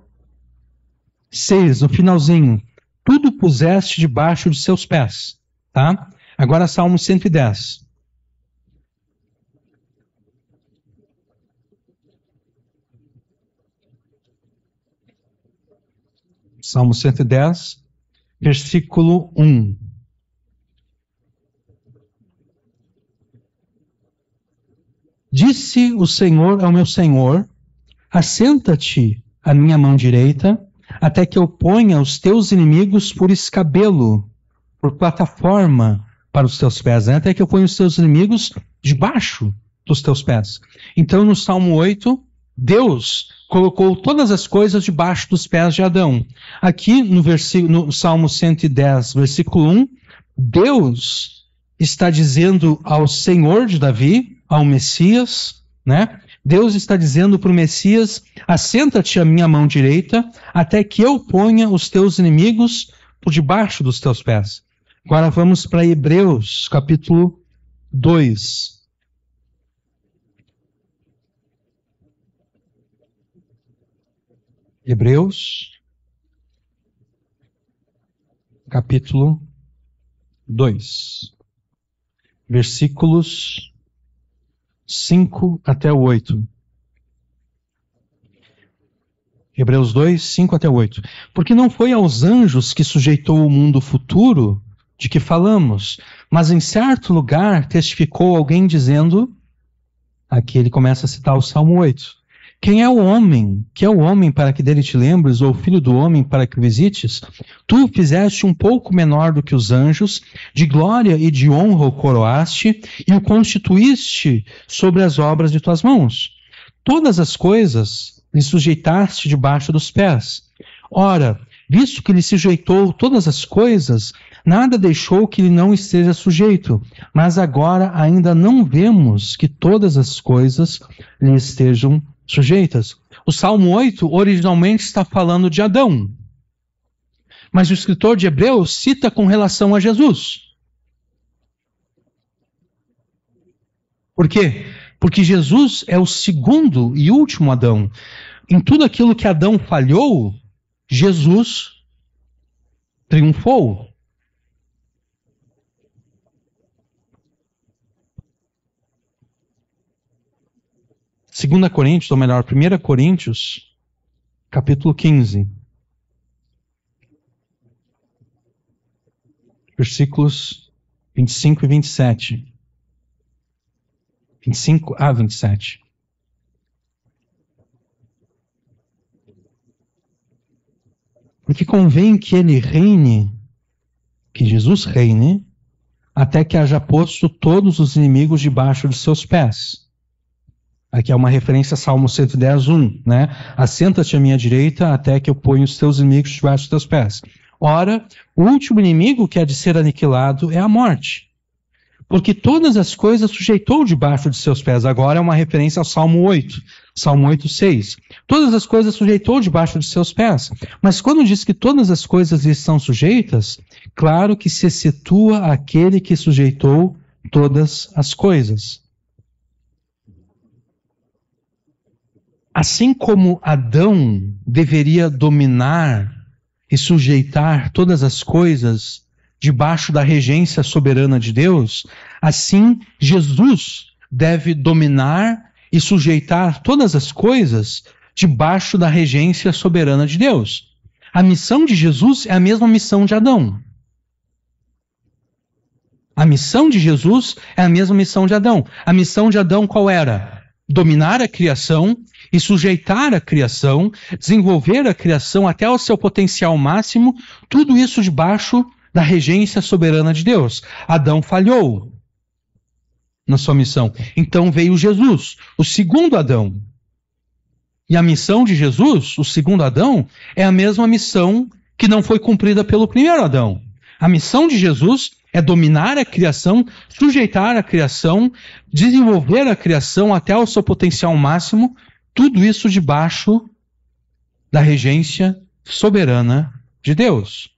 6, no finalzinho. Tudo puseste debaixo de seus pés. Tá? Agora Salmo 110. Salmo 110, versículo 1. Disse o Senhor ao meu Senhor, assenta-te à minha mão direita, até que eu ponha os teus inimigos por escabelo, por plataforma para os teus pés, né? Até que eu ponha os teus inimigos debaixo dos teus pés. Então, no Salmo 8, Deus colocou todas as coisas debaixo dos pés de Adão. Aqui no Salmo 110, versículo 1, Deus está dizendo ao Senhor de Davi, ao Messias, né? Deus está dizendo para o Messias, assenta-te à minha mão direita, até que eu ponha os teus inimigos por debaixo dos teus pés. Agora vamos para Hebreus, capítulo 2. Hebreus, capítulo 2. Versículos 5 até 8. Hebreus 2, 5 até 8. Porque não foi aos anjos que sujeitou o mundo futuro de que falamos, mas em certo lugar testificou alguém dizendo, aqui ele começa a citar o Salmo 8, quem é o homem? Que é o homem para que dele te lembres, ou o filho do homem para que o visites? Tu o fizeste um pouco menor do que os anjos, de glória e de honra o coroaste, e o constituíste sobre as obras de tuas mãos. Todas as coisas lhe sujeitaste debaixo dos pés. Ora, visto que lhe sujeitou todas as coisas, nada deixou que lhe não esteja sujeito, mas agora ainda não vemos que todas as coisas lhe estejam sujeitas. O Salmo 8 originalmente está falando de Adão, mas o escritor de Hebreus cita com relação a Jesus. Por quê? Porque Jesus é o segundo e último Adão. Em tudo aquilo que Adão falhou, Jesus triunfou. Segunda Coríntios, ou melhor, 1 Coríntios, capítulo 15. Versículos 25 e 27. 25 a 27. Porque convém que ele reine, que Jesus reine, até que haja posto todos os inimigos debaixo de seus pés. Aqui é uma referência a Salmo 110, 1, né? Assenta-te à minha direita até que eu ponha os teus inimigos debaixo dos teus pés. Ora, o último inimigo que há de ser aniquilado é a morte. Porque todas as coisas sujeitou debaixo de seus pés. Agora é uma referência ao Salmo 8. Salmo 8, 6. Todas as coisas sujeitou debaixo de seus pés. Mas quando diz que todas as coisas lhe são sujeitas, claro que se situa aquele que sujeitou todas as coisas. Assim como Adão deveria dominar e sujeitar todas as coisas debaixo da regência soberana de Deus, assim Jesus deve dominar e sujeitar todas as coisas debaixo da regência soberana de Deus. A missão de Jesus é a mesma missão de Adão. A missão de Jesus é a mesma missão de Adão. A missão de Adão qual era? Dominar a criação e sujeitar a criação, desenvolver a criação até o seu potencial máximo, tudo isso debaixo da regência soberana de Deus. Adão falhou na sua missão. Então veio Jesus, o segundo Adão. E a missão de Jesus, o segundo Adão, é a mesma missão que não foi cumprida pelo primeiro Adão. A missão de Jesus é dominar a criação, sujeitar a criação, desenvolver a criação até o seu potencial máximo, tudo isso debaixo da regência soberana de Deus.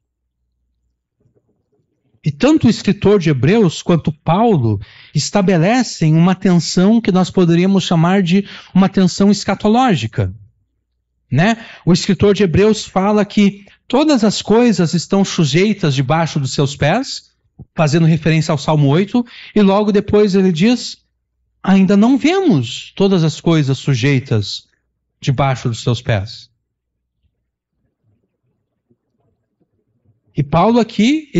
E tanto o escritor de Hebreus quanto Paulo estabelecem uma tensão que nós poderíamos chamar de uma tensão escatológica, né? O escritor de Hebreus fala que todas as coisas estão sujeitas debaixo dos seus pés, fazendo referência ao Salmo 8, e logo depois ele diz: ainda não vemos todas as coisas sujeitas debaixo dos seus pés. E Paulo aqui,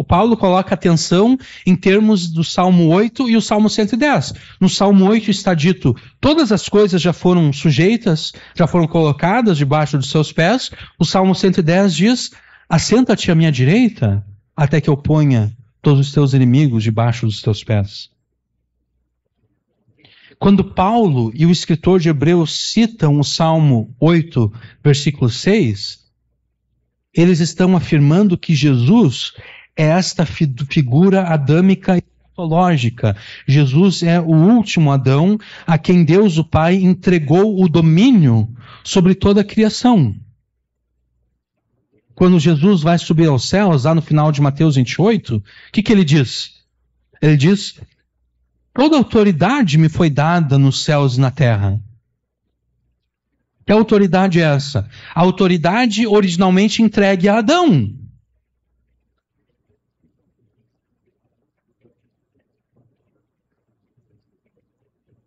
Paulo coloca atenção em termos do Salmo 8 e o Salmo 110. No Salmo 8 está dito: todas as coisas já foram sujeitas, já foram colocadas debaixo dos seus pés. O Salmo 110 diz: assenta-te à minha direita até que eu ponha todos os teus inimigos debaixo dos teus pés. Quando Paulo e o escritor de Hebreus citam o Salmo 8, versículo 6, eles estão afirmando que Jesus é esta figura adâmica e escatológica. Jesus é o último Adão a quem Deus o Pai entregou o domínio sobre toda a criação. Quando Jesus vai subir aos céus, lá no final de Mateus 28, o que ele diz? Ele diz: toda autoridade me foi dada nos céus e na terra. Que autoridade é essa? A autoridade originalmente entregue a Adão.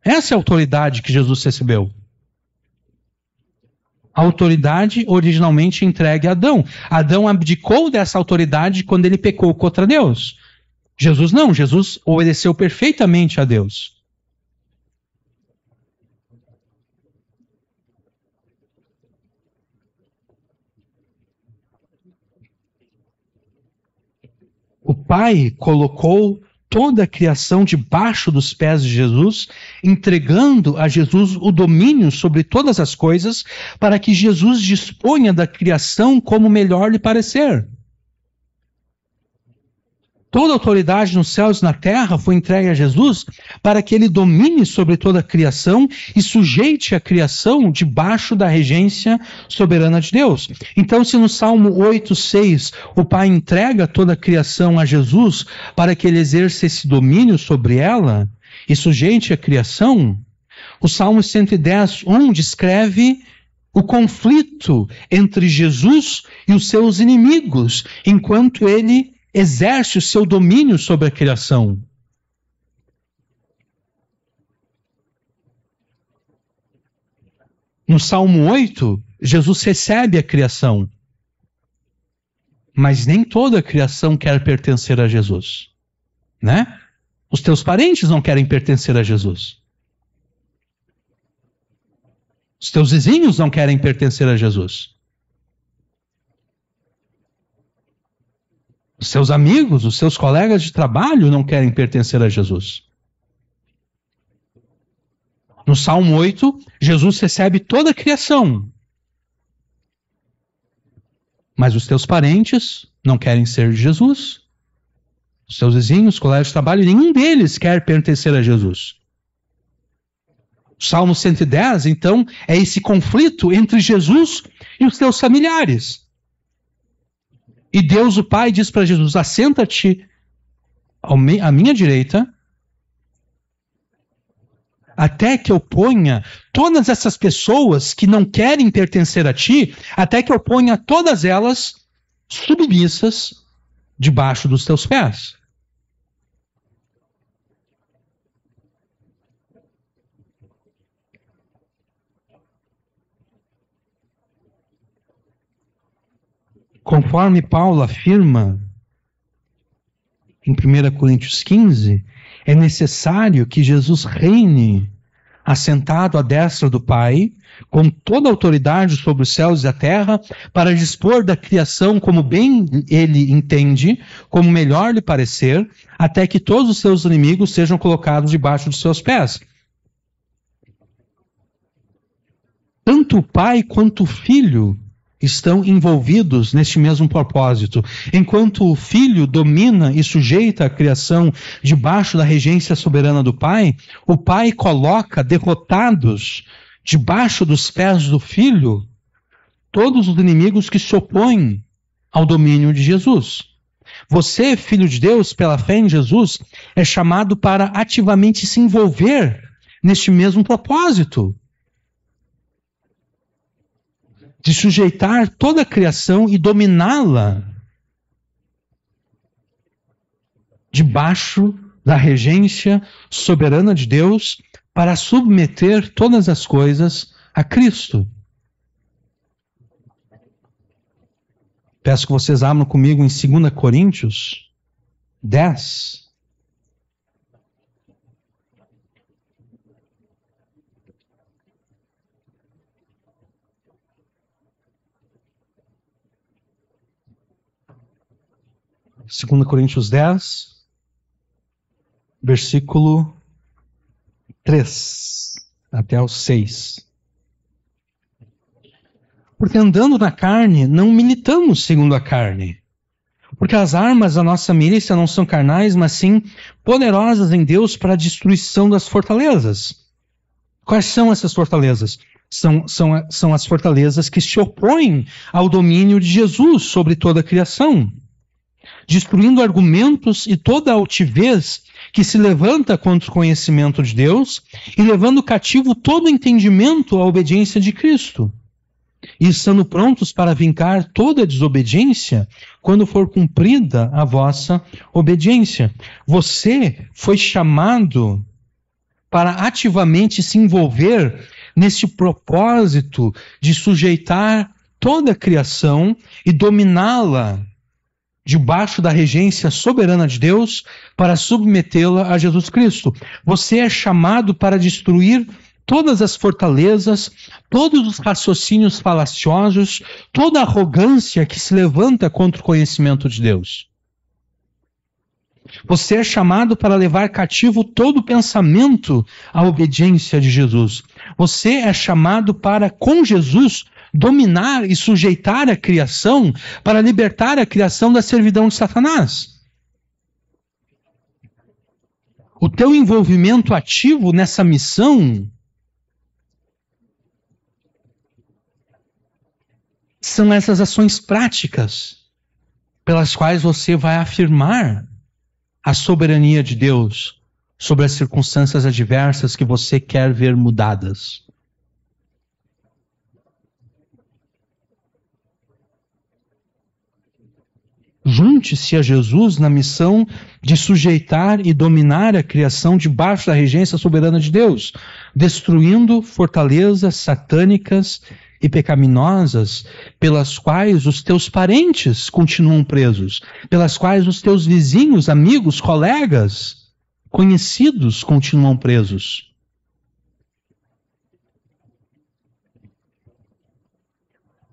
Essa é a autoridade que Jesus recebeu. A autoridade originalmente entregue a Adão. Adão abdicou dessa autoridade quando ele pecou contra Deus. Jesus não, Jesus obedeceu perfeitamente a Deus. O Pai colocou toda a criação debaixo dos pés de Jesus, entregando a Jesus o domínio sobre todas as coisas, para que Jesus disponha da criação como melhor lhe parecer. Toda a autoridade nos céus e na terra foi entregue a Jesus para que ele domine sobre toda a criação e sujeite a criação debaixo da regência soberana de Deus. Então, se no Salmo 8, 6, o Pai entrega toda a criação a Jesus para que ele exerça esse domínio sobre ela, e sujeite a criação, o Salmo 110:1 descreve o conflito entre Jesus e os seus inimigos, enquanto ele exerce o seu domínio sobre a criação. No Salmo 8, Jesus recebe a criação, mas nem toda a criação quer pertencer a Jesus, né? Os teus parentes não querem pertencer a Jesus. Os teus vizinhos não querem pertencer a Jesus. Os seus amigos, os seus colegas de trabalho não querem pertencer a Jesus. No Salmo 8, Jesus recebe toda a criação. Mas os teus parentes não querem ser de Jesus. Os teus vizinhos, colegas de trabalho, nenhum deles quer pertencer a Jesus. O Salmo 110, então, é esse conflito entre Jesus e os teus familiares. E Deus, o Pai, diz para Jesus: assenta-te à minha direita, até que eu ponha todas essas pessoas que não querem pertencer a ti, até que eu ponha todas elas submissas debaixo dos teus pés. Conforme Paulo afirma em 1 Coríntios 15, é necessário que Jesus reine assentado à destra do Pai, com toda a autoridade sobre os céus e a terra, para dispor da criação como bem ele entende, como melhor lhe parecer, até que todos os seus inimigos sejam colocados debaixo dos seus pés. Tanto o Pai quanto o Filho estão envolvidos neste mesmo propósito. Enquanto o Filho domina e sujeita a criação debaixo da regência soberana do Pai, o Pai coloca derrotados debaixo dos pés do Filho todos os inimigos que se opõem ao domínio de Jesus. Você, filho de Deus, pela fé em Jesus, é chamado para ativamente se envolver neste mesmo propósito de sujeitar toda a criação e dominá-la debaixo da regência soberana de Deus, para submeter todas as coisas a Cristo. Peço que vocês abram comigo em 2 Coríntios 10. Segunda Coríntios 10, versículo 3 até o 6. Porque andando na carne, não militamos segundo a carne. Porque as armas da nossa milícia não são carnais, mas sim poderosas em Deus para a destruição das fortalezas. Quais são essas fortalezas? São as fortalezas que se opõem ao domínio de Jesus sobre toda a criação, destruindo argumentos e toda a altivez que se levanta contra o conhecimento de Deus e levando cativo todo o entendimento à obediência de Cristo, e estando prontos para vincar toda a desobediência quando for cumprida a vossa obediência. Você foi chamado para ativamente se envolver nesse propósito de sujeitar toda a criação e dominá-la debaixo da regência soberana de Deus, para submetê-la a Jesus Cristo. Você é chamado para destruir todas as fortalezas, todos os raciocínios falaciosos, toda a arrogância que se levanta contra o conhecimento de Deus. Você é chamado para levar cativo todo pensamento à obediência de Jesus. Você é chamado para, com Jesus, dominar e sujeitar a criação, para libertar a criação da servidão de Satanás. O teu envolvimento ativo nessa missão são essas ações práticas pelas quais você vai afirmar a soberania de Deus sobre as circunstâncias adversas que você quer ver mudadas. Junte-se a Jesus na missão de sujeitar e dominar a criação debaixo da regência soberana de Deus, destruindo fortalezas satânicas e pecaminosas pelas quais os teus parentes continuam presos, pelas quais os teus vizinhos, amigos, colegas, conhecidos continuam presos.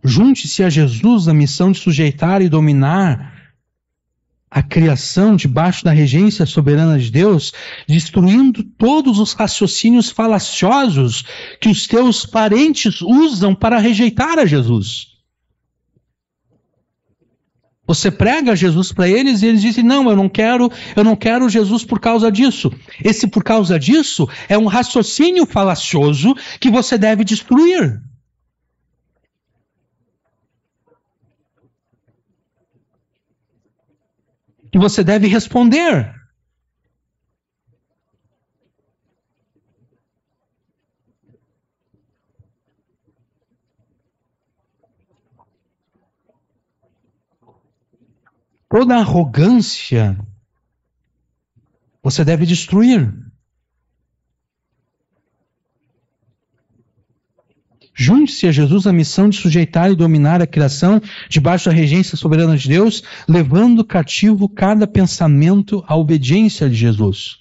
Junte-se a Jesus na missão de sujeitar e dominar a criação debaixo da regência soberana de Deus, destruindo todos os raciocínios falaciosos que os teus parentes usam para rejeitar a Jesus. Você prega Jesus para eles e eles dizem, não, eu não quero Jesus por causa disso. Esse por causa disso é um raciocínio falacioso que você deve destruir. Que você deve responder. Toda arrogância você deve destruir. Junte-se a Jesus na missão de sujeitar e dominar a criação debaixo da regência soberana de Deus, levando cativo cada pensamento à obediência de Jesus.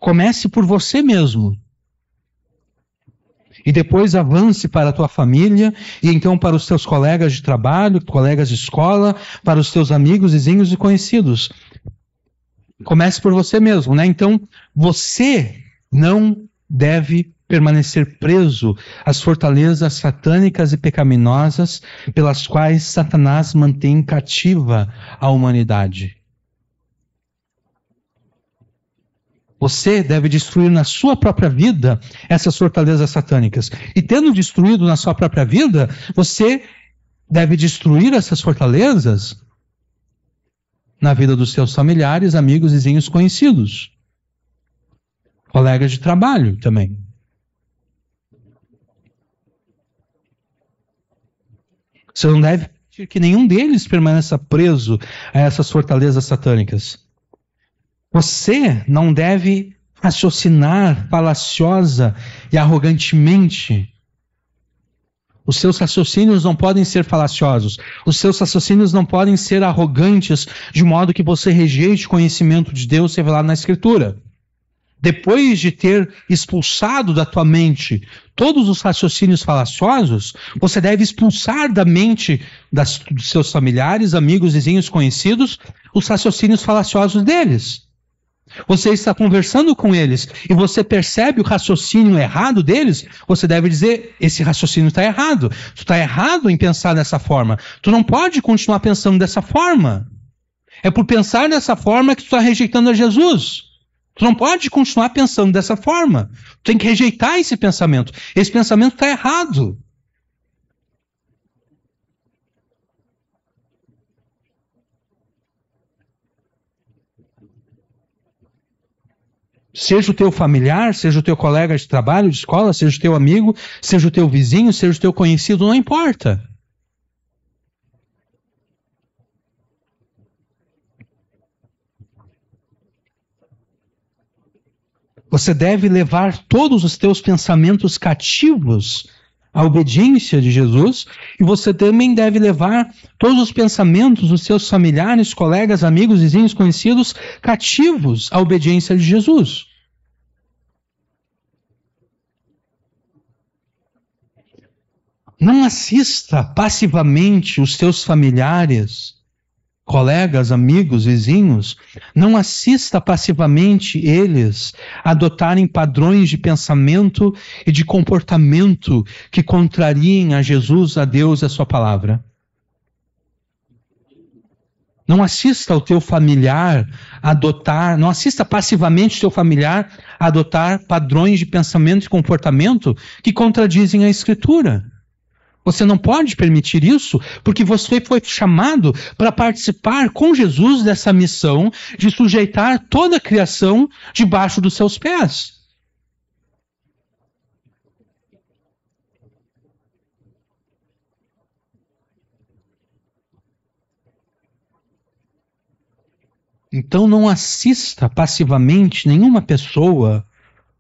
Comece por você mesmo. E depois avance para a tua família, e então para os teus colegas de trabalho, colegas de escola, para os teus amigos, vizinhos e conhecidos. Comece por você mesmo, né? Então, você não deve permanecer preso às fortalezas satânicas e pecaminosas pelas quais Satanás mantém cativa a humanidade. Você deve destruir na sua própria vida essas fortalezas satânicas. E tendo destruído na sua própria vida, você deve destruir essas fortalezas na vida dos seus familiares, amigos, vizinhos, conhecidos. Colegas de trabalho também. Você não deve permitir que nenhum deles permaneça preso a essas fortalezas satânicas. Você não deve raciocinar falaciosa e arrogantemente. Os seus raciocínios não podem ser falaciosos. Os seus raciocínios não podem ser arrogantes, de modo que você rejeite o conhecimento de Deus revelado na Escritura. Depois de ter expulsado da tua mente todos os raciocínios falaciosos, você deve expulsar da mente dos seus familiares, amigos, vizinhos, conhecidos, os raciocínios falaciosos deles. Você está conversando com eles e você percebe o raciocínio errado deles, você deve dizer, esse raciocínio está errado. Tu está errado em pensar dessa forma. Tu não pode continuar pensando dessa forma. É por pensar dessa forma que tu está rejeitando a Jesus. Tu não pode continuar pensando dessa forma. Tu tem que rejeitar esse pensamento. Esse pensamento está errado. Seja o teu familiar, seja o teu colega de trabalho, de escola, seja o teu amigo, seja o teu vizinho, seja o teu conhecido, não importa. Você deve levar todos os teus pensamentos cativos à obediência de Jesus, e você também deve levar todos os pensamentos dos seus familiares, colegas, amigos, vizinhos, conhecidos, cativos à obediência de Jesus. Não assista passivamente os teus familiares, colegas, amigos, vizinhos, não assista passivamente eles adotarem padrões de pensamento e de comportamento que contrariem a Jesus, a Deus e a sua palavra. Não assista o teu familiar não assista passivamente o teu familiar a adotar padrões de pensamento e comportamento que contradizem a Escritura. Você não pode permitir isso, porque você foi chamado para participar com Jesus dessa missão de sujeitar toda a criação debaixo dos seus pés. Então não assista passivamente nenhuma pessoa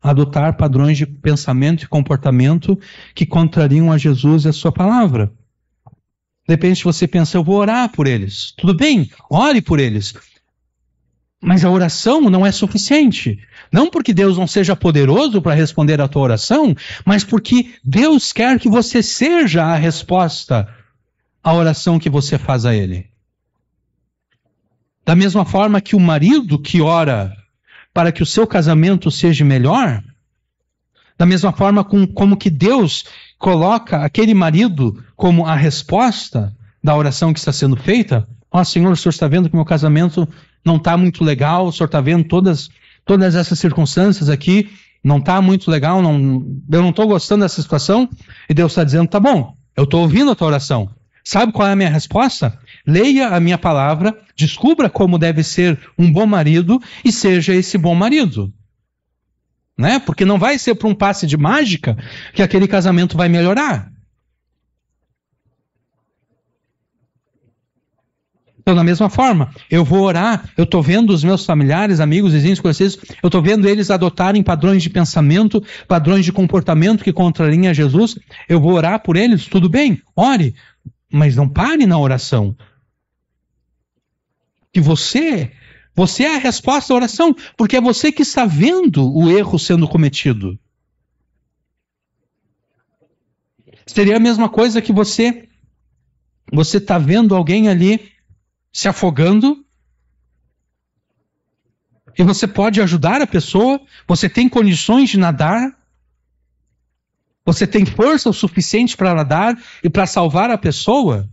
a adotar padrões de pensamento e comportamento que contrariam a Jesus e a sua palavra. De repente você pensa, eu vou orar por eles. Tudo bem, ore por eles. Mas a oração não é suficiente. Não porque Deus não seja poderoso para responder à tua oração, mas porque Deus quer que você seja a resposta à oração que você faz a Ele. Da mesma forma que o marido que ora para que o seu casamento seja melhor, da mesma forma como que Deus coloca aquele marido como a resposta da oração que está sendo feita. Ó, Senhor, o Senhor está vendo que meu casamento não está muito legal, o Senhor está vendo todas essas circunstâncias aqui, não está muito legal, eu não estou gostando dessa situação, e Deus está dizendo, tá bom, eu estou ouvindo a tua oração. Sabe qual é a minha resposta? Leia a minha palavra, descubra como deve ser um bom marido e seja esse bom marido. Né? Porque não vai ser por um passe de mágica que aquele casamento vai melhorar. Então, da mesma forma, eu vou orar, eu estou vendo os meus familiares, amigos, vizinhos, conhecidos, eu estou vendo eles adotarem padrões de pensamento, padrões de comportamento que contrariem a Jesus, eu vou orar por eles, tudo bem, ore, mas não pare na oração. Que você é a resposta à oração, porque é você que está vendo o erro sendo cometido. Seria a mesma coisa que você está vendo alguém ali se afogando, e você pode ajudar a pessoa, você tem condições de nadar, você tem força o suficiente para nadar e para salvar a pessoa,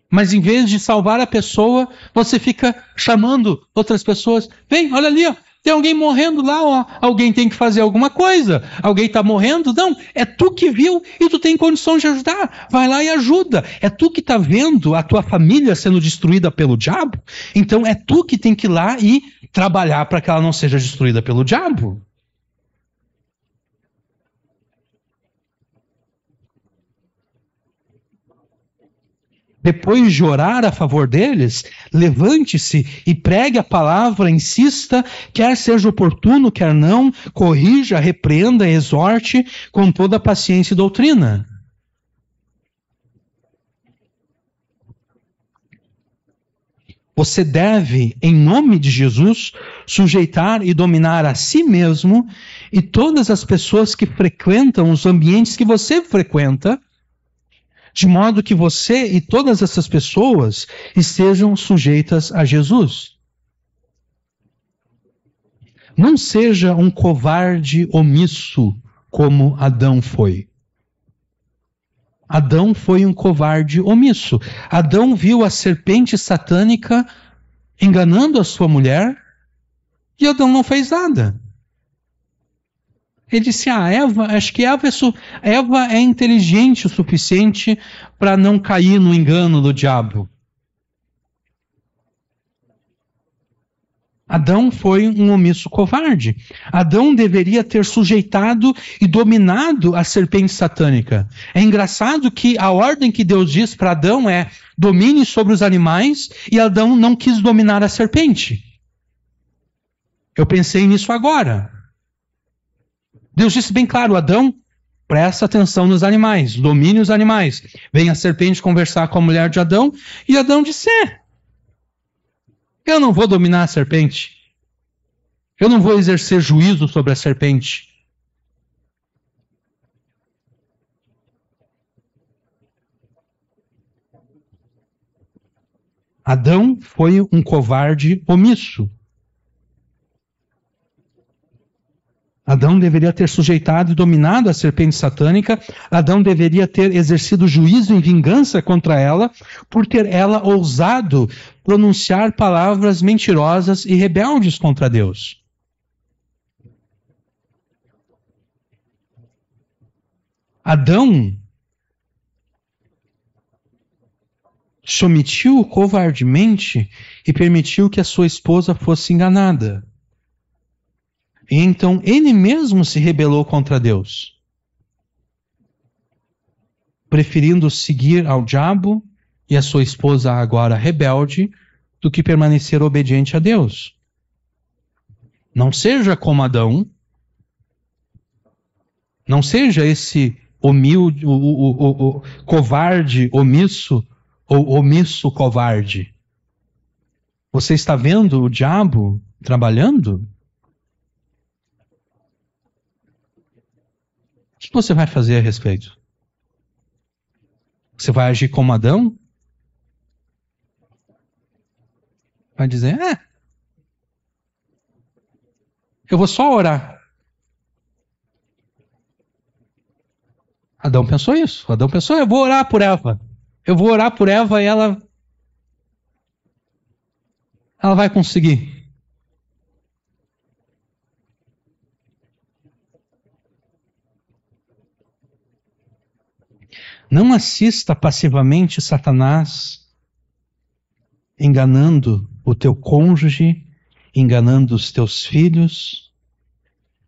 mas em vez de salvar a pessoa, você fica chamando outras pessoas. Vem, olha ali, ó, tem alguém morrendo lá, ó. Alguém tem que fazer alguma coisa. Alguém está morrendo? Não, é tu que viu e tu tem condições de ajudar. Vai lá e ajuda. É tu que está vendo a tua família sendo destruída pelo diabo. Então é tu que tem que ir lá e trabalhar para que ela não seja destruída pelo diabo. Depois de orar a favor deles, levante-se e pregue a palavra, insista, quer seja oportuno, quer não, corrija, repreenda, exorte com toda a paciência e doutrina. Você deve, em nome de Jesus, sujeitar e dominar a si mesmo e todas as pessoas que frequentam os ambientes que você frequenta, de modo que você e todas essas pessoas estejam sujeitas a Jesus. Não seja um covarde omisso como Adão foi. Adão foi um covarde omisso. Adão viu a serpente satânica enganando a sua mulher e Adão não fez nada. Ele disse, acho que Eva é inteligente o suficiente para não cair no engano do diabo. Adão foi um omisso covarde. Adão deveria ter sujeitado e dominado a serpente satânica. É engraçado que a ordem que Deus diz para Adão é domine sobre os animais, e Adão não quis dominar a serpente. Eu pensei nisso agora. Deus disse bem claro, Adão, presta atenção nos animais, domine os animais. Vem a serpente conversar com a mulher de Adão, e Adão disse, eu não vou dominar a serpente. Eu não vou exercer juízo sobre a serpente. Adão foi um covarde omisso. Adão deveria ter sujeitado e dominado a serpente satânica. Adão deveria ter exercido juízo em vingança contra ela, por ter ela ousado pronunciar palavras mentirosas e rebeldes contra Deus. Adão se omitiu covardemente e permitiu que a sua esposa fosse enganada. E então ele mesmo se rebelou contra Deus, preferindo seguir ao diabo e a sua esposa agora rebelde, do que permanecer obediente a Deus. Não seja como Adão, não seja esse humilde, o covarde omisso, ou omisso covarde. Você está vendo o diabo trabalhando? O que você vai fazer a respeito? Você vai agir como Adão? Vai dizer, eu vou só orar. Adão pensou isso. Adão pensou, eu vou orar por Eva. Eu vou orar por Eva e ela vai conseguir. Não assista passivamente Satanás enganando o teu cônjuge, enganando os teus filhos,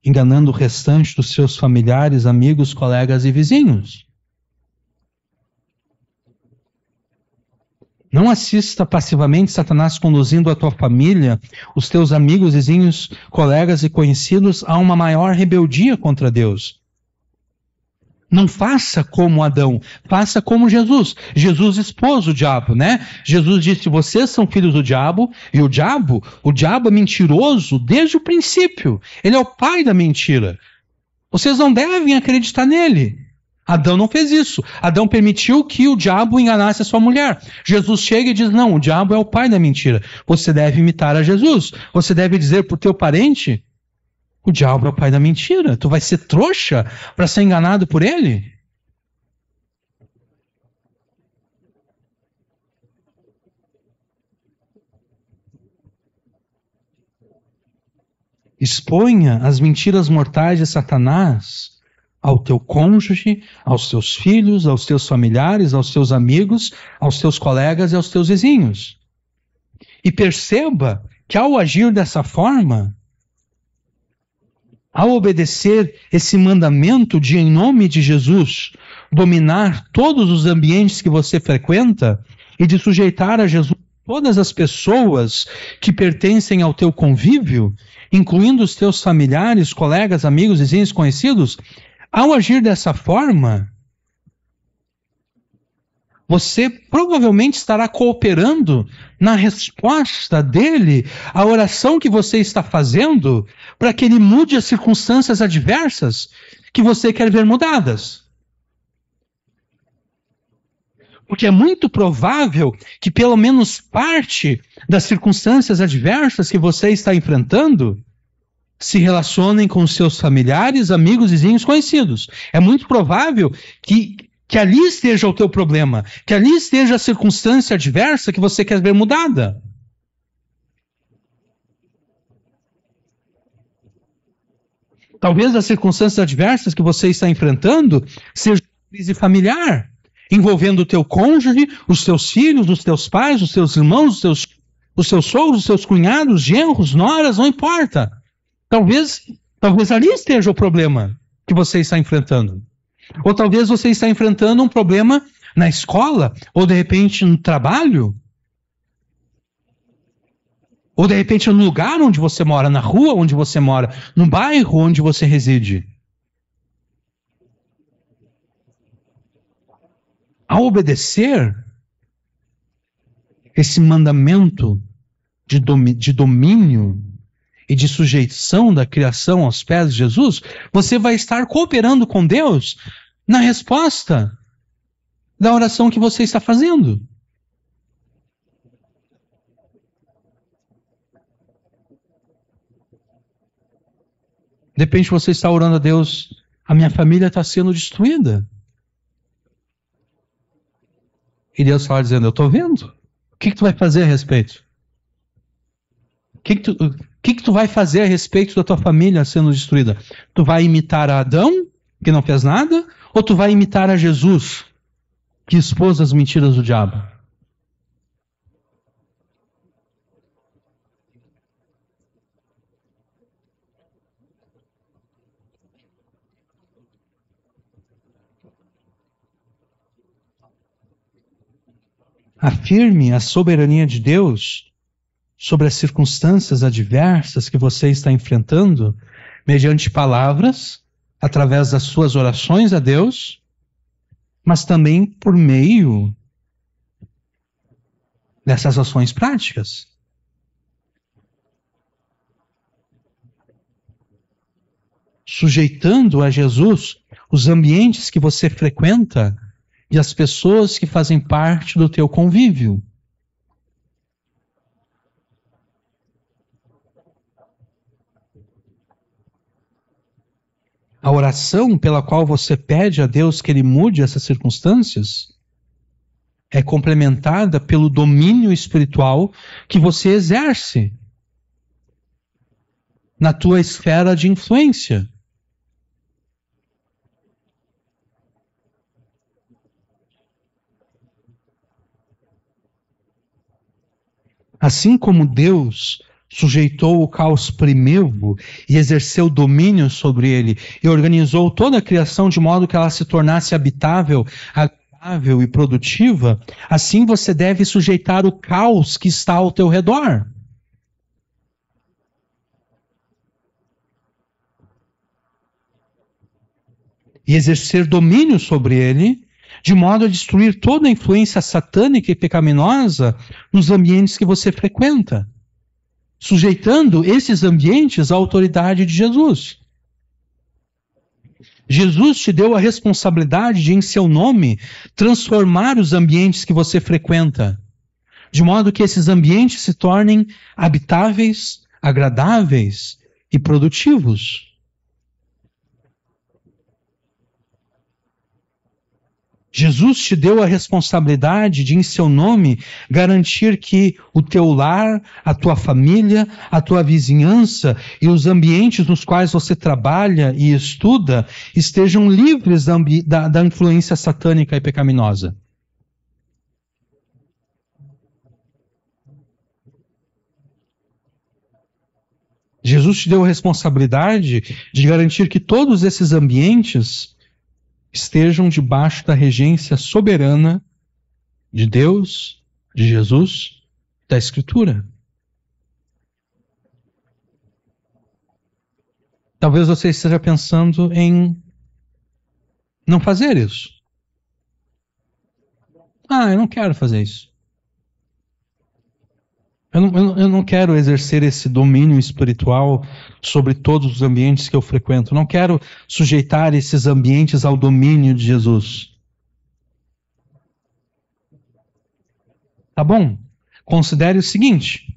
enganando o restante dos seus familiares, amigos, colegas e vizinhos. Não assista passivamente Satanás conduzindo a tua família, os teus amigos, vizinhos, colegas e conhecidos a uma maior rebeldia contra Deus. Não faça como Adão, faça como Jesus. Jesus expôs o diabo, né? Jesus disse, vocês são filhos do diabo, e o diabo é mentiroso desde o princípio. Ele é o pai da mentira. Vocês não devem acreditar nele. Adão não fez isso. Adão permitiu que o diabo enganasse a sua mulher. Jesus chega e diz, não, o diabo é o pai da mentira. Você deve imitar a Jesus. Você deve dizer para o teu parente, o diabo é o pai da mentira. Tu vai ser trouxa para ser enganado por ele? Exponha as mentiras mortais de Satanás ao teu cônjuge, aos teus filhos, aos teus familiares, aos teus amigos, aos teus colegas e aos teus vizinhos. E perceba que ao agir dessa forma, ao obedecer esse mandamento de, em nome de Jesus, dominar todos os ambientes que você frequenta e de sujeitar a Jesus todas as pessoas que pertencem ao teu convívio, incluindo os teus familiares, colegas, amigos, vizinhos, conhecidos, ao agir dessa forma, você provavelmente estará cooperando na resposta dele à oração que você está fazendo para que ele mude as circunstâncias adversas que você quer ver mudadas. Porque é muito provável que pelo menos parte das circunstâncias adversas que você está enfrentando se relacionem com os seus familiares, amigos, vizinhos, conhecidos. É muito provável que ali esteja o teu problema, que ali esteja a circunstância adversa que você quer ver mudada. Talvez as circunstâncias adversas que você está enfrentando seja uma crise familiar, envolvendo o teu cônjuge, os teus filhos, os teus pais, os teus irmãos, os teus sogros, os teus cunhados, genros, noras, não importa. Talvez ali esteja o problema que você está enfrentando. Ou talvez você está enfrentando um problema na escola, ou de repente no trabalho, ou de repente no lugar onde você mora, na rua onde você mora, no bairro onde você reside. Ao obedecer esse mandamento de domínio e de sujeição da criação aos pés de Jesus, você vai estar cooperando com Deus na resposta da oração que você está fazendo. De repente você está orando a Deus, a minha família está sendo destruída. E Deus fala dizendo, eu estou vendo. O que tu vai fazer a respeito? O que tu vai fazer a respeito da tua família sendo destruída? Tu vai imitar a Adão, que não fez nada? Ou tu vai imitar a Jesus, que expôs as mentiras do diabo? Afirme a soberania de Deus sobre as circunstâncias adversas que você está enfrentando, mediante palavras, através das suas orações a Deus, mas também por meio dessas ações práticas. Sujeitando a Jesus os ambientes que você frequenta e as pessoas que fazem parte do teu convívio. A oração pela qual você pede a Deus que Ele mude essas circunstâncias é complementada pelo domínio espiritual que você exerce na tua esfera de influência. Assim como Deus sujeitou o caos primevo e exerceu domínio sobre ele e organizou toda a criação de modo que ela se tornasse habitável, agradável e produtiva, assim você deve sujeitar o caos que está ao teu redor. E exercer domínio sobre ele, de modo a destruir toda a influência satânica e pecaminosa nos ambientes que você frequenta, sujeitando esses ambientes à autoridade de Jesus. Jesus te deu a responsabilidade de, em seu nome, transformar os ambientes que você frequenta, de modo que esses ambientes se tornem habitáveis, agradáveis e produtivos. Jesus te deu a responsabilidade de, em seu nome, garantir que o teu lar, a tua família, a tua vizinhança e os ambientes nos quais você trabalha e estuda estejam livres da influência satânica e pecaminosa. Jesus te deu a responsabilidade de garantir que todos esses ambientes estejam debaixo da regência soberana de Deus, de Jesus, da Escritura. Talvez você esteja pensando em não fazer isso. Eu não quero fazer isso. Eu não quero exercer esse domínio espiritual sobre todos os ambientes que eu frequento. Não quero sujeitar esses ambientes ao domínio de Jesus. Tá bom? Considere o seguinte: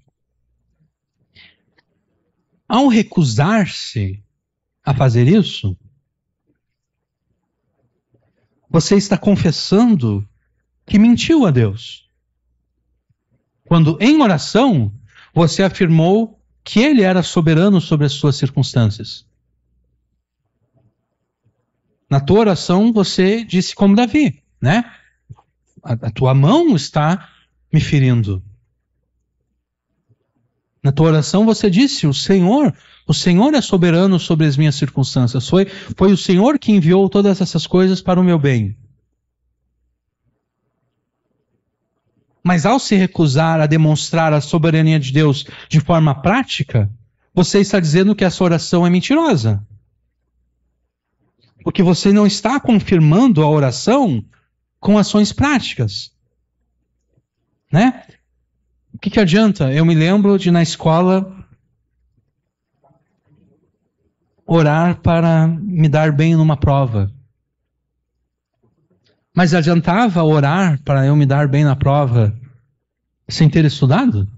ao recusar-se a fazer isso, você está confessando que mentiu a Deus. Quando em oração você afirmou que Ele era soberano sobre as suas circunstâncias. Na tua oração você disse como Davi, né? A tua mão está me ferindo. Na tua oração você disse, o Senhor é soberano sobre as minhas circunstâncias. Foi o Senhor que enviou todas essas coisas para o meu bem. Mas ao se recusar a demonstrar a soberania de Deus de forma prática, você está dizendo que essa oração é mentirosa. Porque você não está confirmando a oração com ações práticas. Né? O que adianta? Eu me lembro de na escola orar para me dar bem numa prova. Mas adiantava orar para eu me dar bem na prova sem ter estudado?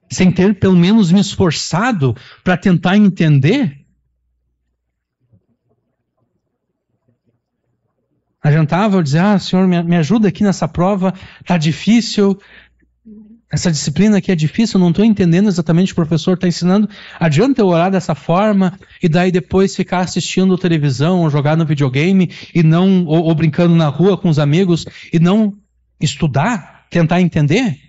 Sem ter pelo menos me esforçado para tentar entender? Adiantava eu dizer, Senhor, me ajuda aqui nessa prova, tá difícil. Essa disciplina aqui é difícil, eu não estou entendendo exatamente o que o professor está ensinando. Adianta eu orar dessa forma e daí depois ficar assistindo televisão ou jogar no videogame e não ou brincando na rua com os amigos e não estudar, tentar entender?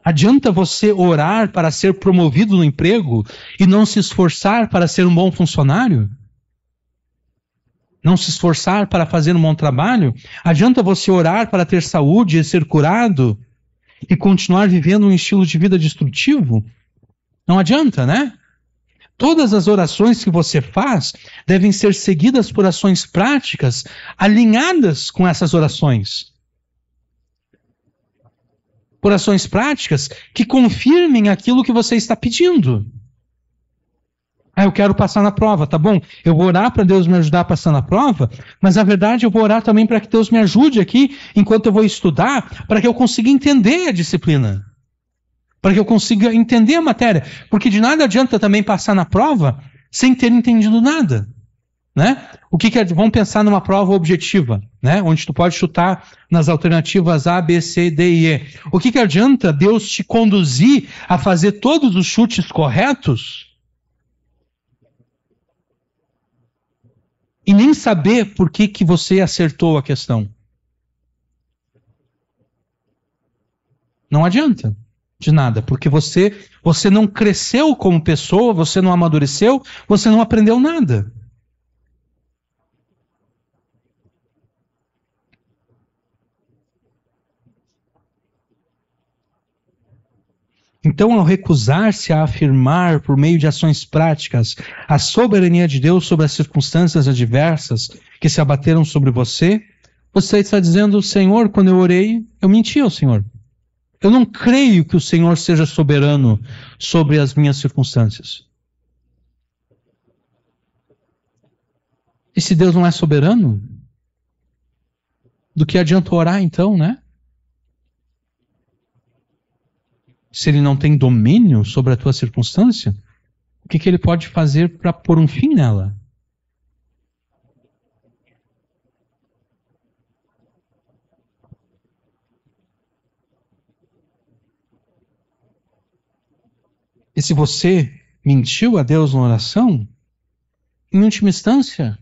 Adianta você orar para ser promovido no emprego e não se esforçar para ser um bom funcionário? Não se esforçar para fazer um bom trabalho? Adianta você orar para ter saúde e ser curado e continuar vivendo um estilo de vida destrutivo? Não adianta, né? Todas as orações que você faz devem ser seguidas por ações práticas alinhadas com essas orações. Por ações práticas que confirmem aquilo que você está pedindo. Eu quero passar na prova, tá bom? Eu vou orar para Deus me ajudar a passar na prova, mas na verdade eu vou orar também para que Deus me ajude aqui, enquanto eu vou estudar, para que eu consiga entender a disciplina. Para que eu consiga entender a matéria. Porque de nada adianta também passar na prova sem ter entendido nada. Né? Vamos pensar numa prova objetiva, né? Onde tu pode chutar nas alternativas A, B, C, D e E. O que adianta Deus te conduzir a fazer todos os chutes corretos e nem saber por que você acertou a questão? Não adianta de nada, porque você não cresceu como pessoa, você não amadureceu, você não aprendeu nada. Então, ao recusar-se a afirmar, por meio de ações práticas, a soberania de Deus sobre as circunstâncias adversas que se abateram sobre você, você está dizendo: Senhor, quando eu orei, eu menti ao Senhor. Eu não creio que o Senhor seja soberano sobre as minhas circunstâncias. E se Deus não é soberano, do que adianta orar então, né? Se ele não tem domínio sobre a tua circunstância, o que ele pode fazer para pôr um fim nela? E se você mentiu a Deus na oração, em última instância,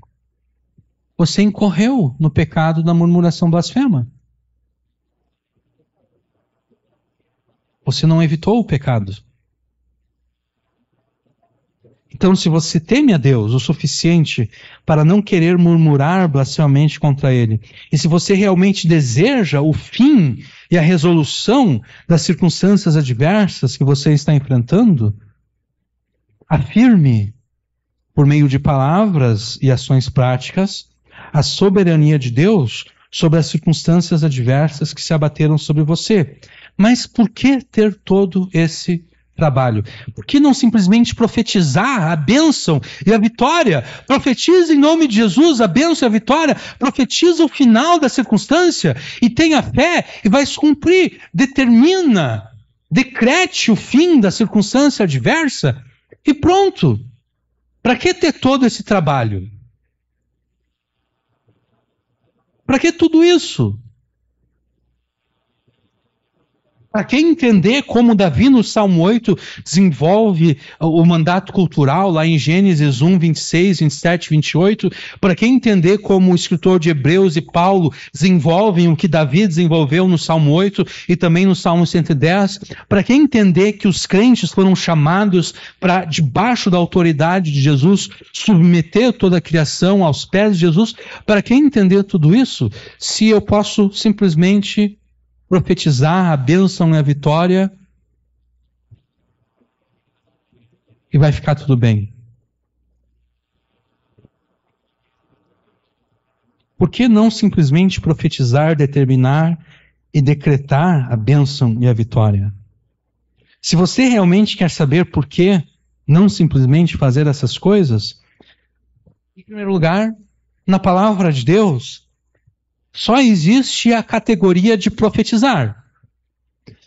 você incorreu no pecado da murmuração blasfema. Você não evitou o pecado. Então, se você teme a Deus o suficiente para não querer murmurar blasfemamente contra Ele, e se você realmente deseja o fim e a resolução das circunstâncias adversas que você está enfrentando, afirme, por meio de palavras e ações práticas, a soberania de Deus sobre as circunstâncias adversas que se abateram sobre você. Mas por que ter todo esse trabalho? Por que não simplesmente profetizar a bênção e a vitória? Profetiza em nome de Jesus a bênção e a vitória. Profetiza o final da circunstância e tenha fé e vai se cumprir. Determina, decrete o fim da circunstância adversa e pronto. Para que ter todo esse trabalho? Para que tudo isso? Para quem entender como Davi no Salmo 8 desenvolve o mandato cultural lá em Gênesis 1, 26, 27, 28, para quem entender como o escritor de Hebreus e Paulo desenvolvem o que Davi desenvolveu no Salmo 8 e também no Salmo 110, para quem entender que os crentes foram chamados para, debaixo da autoridade de Jesus, submeter toda a criação aos pés de Jesus, para quem entender tudo isso, se eu posso simplesmente profetizar a bênção e a vitória e vai ficar tudo bem. Por que não simplesmente profetizar, determinar e decretar a bênção e a vitória? Se você realmente quer saber por que não simplesmente fazer essas coisas, em primeiro lugar, na palavra de Deus, só existe a categoria de profetizar.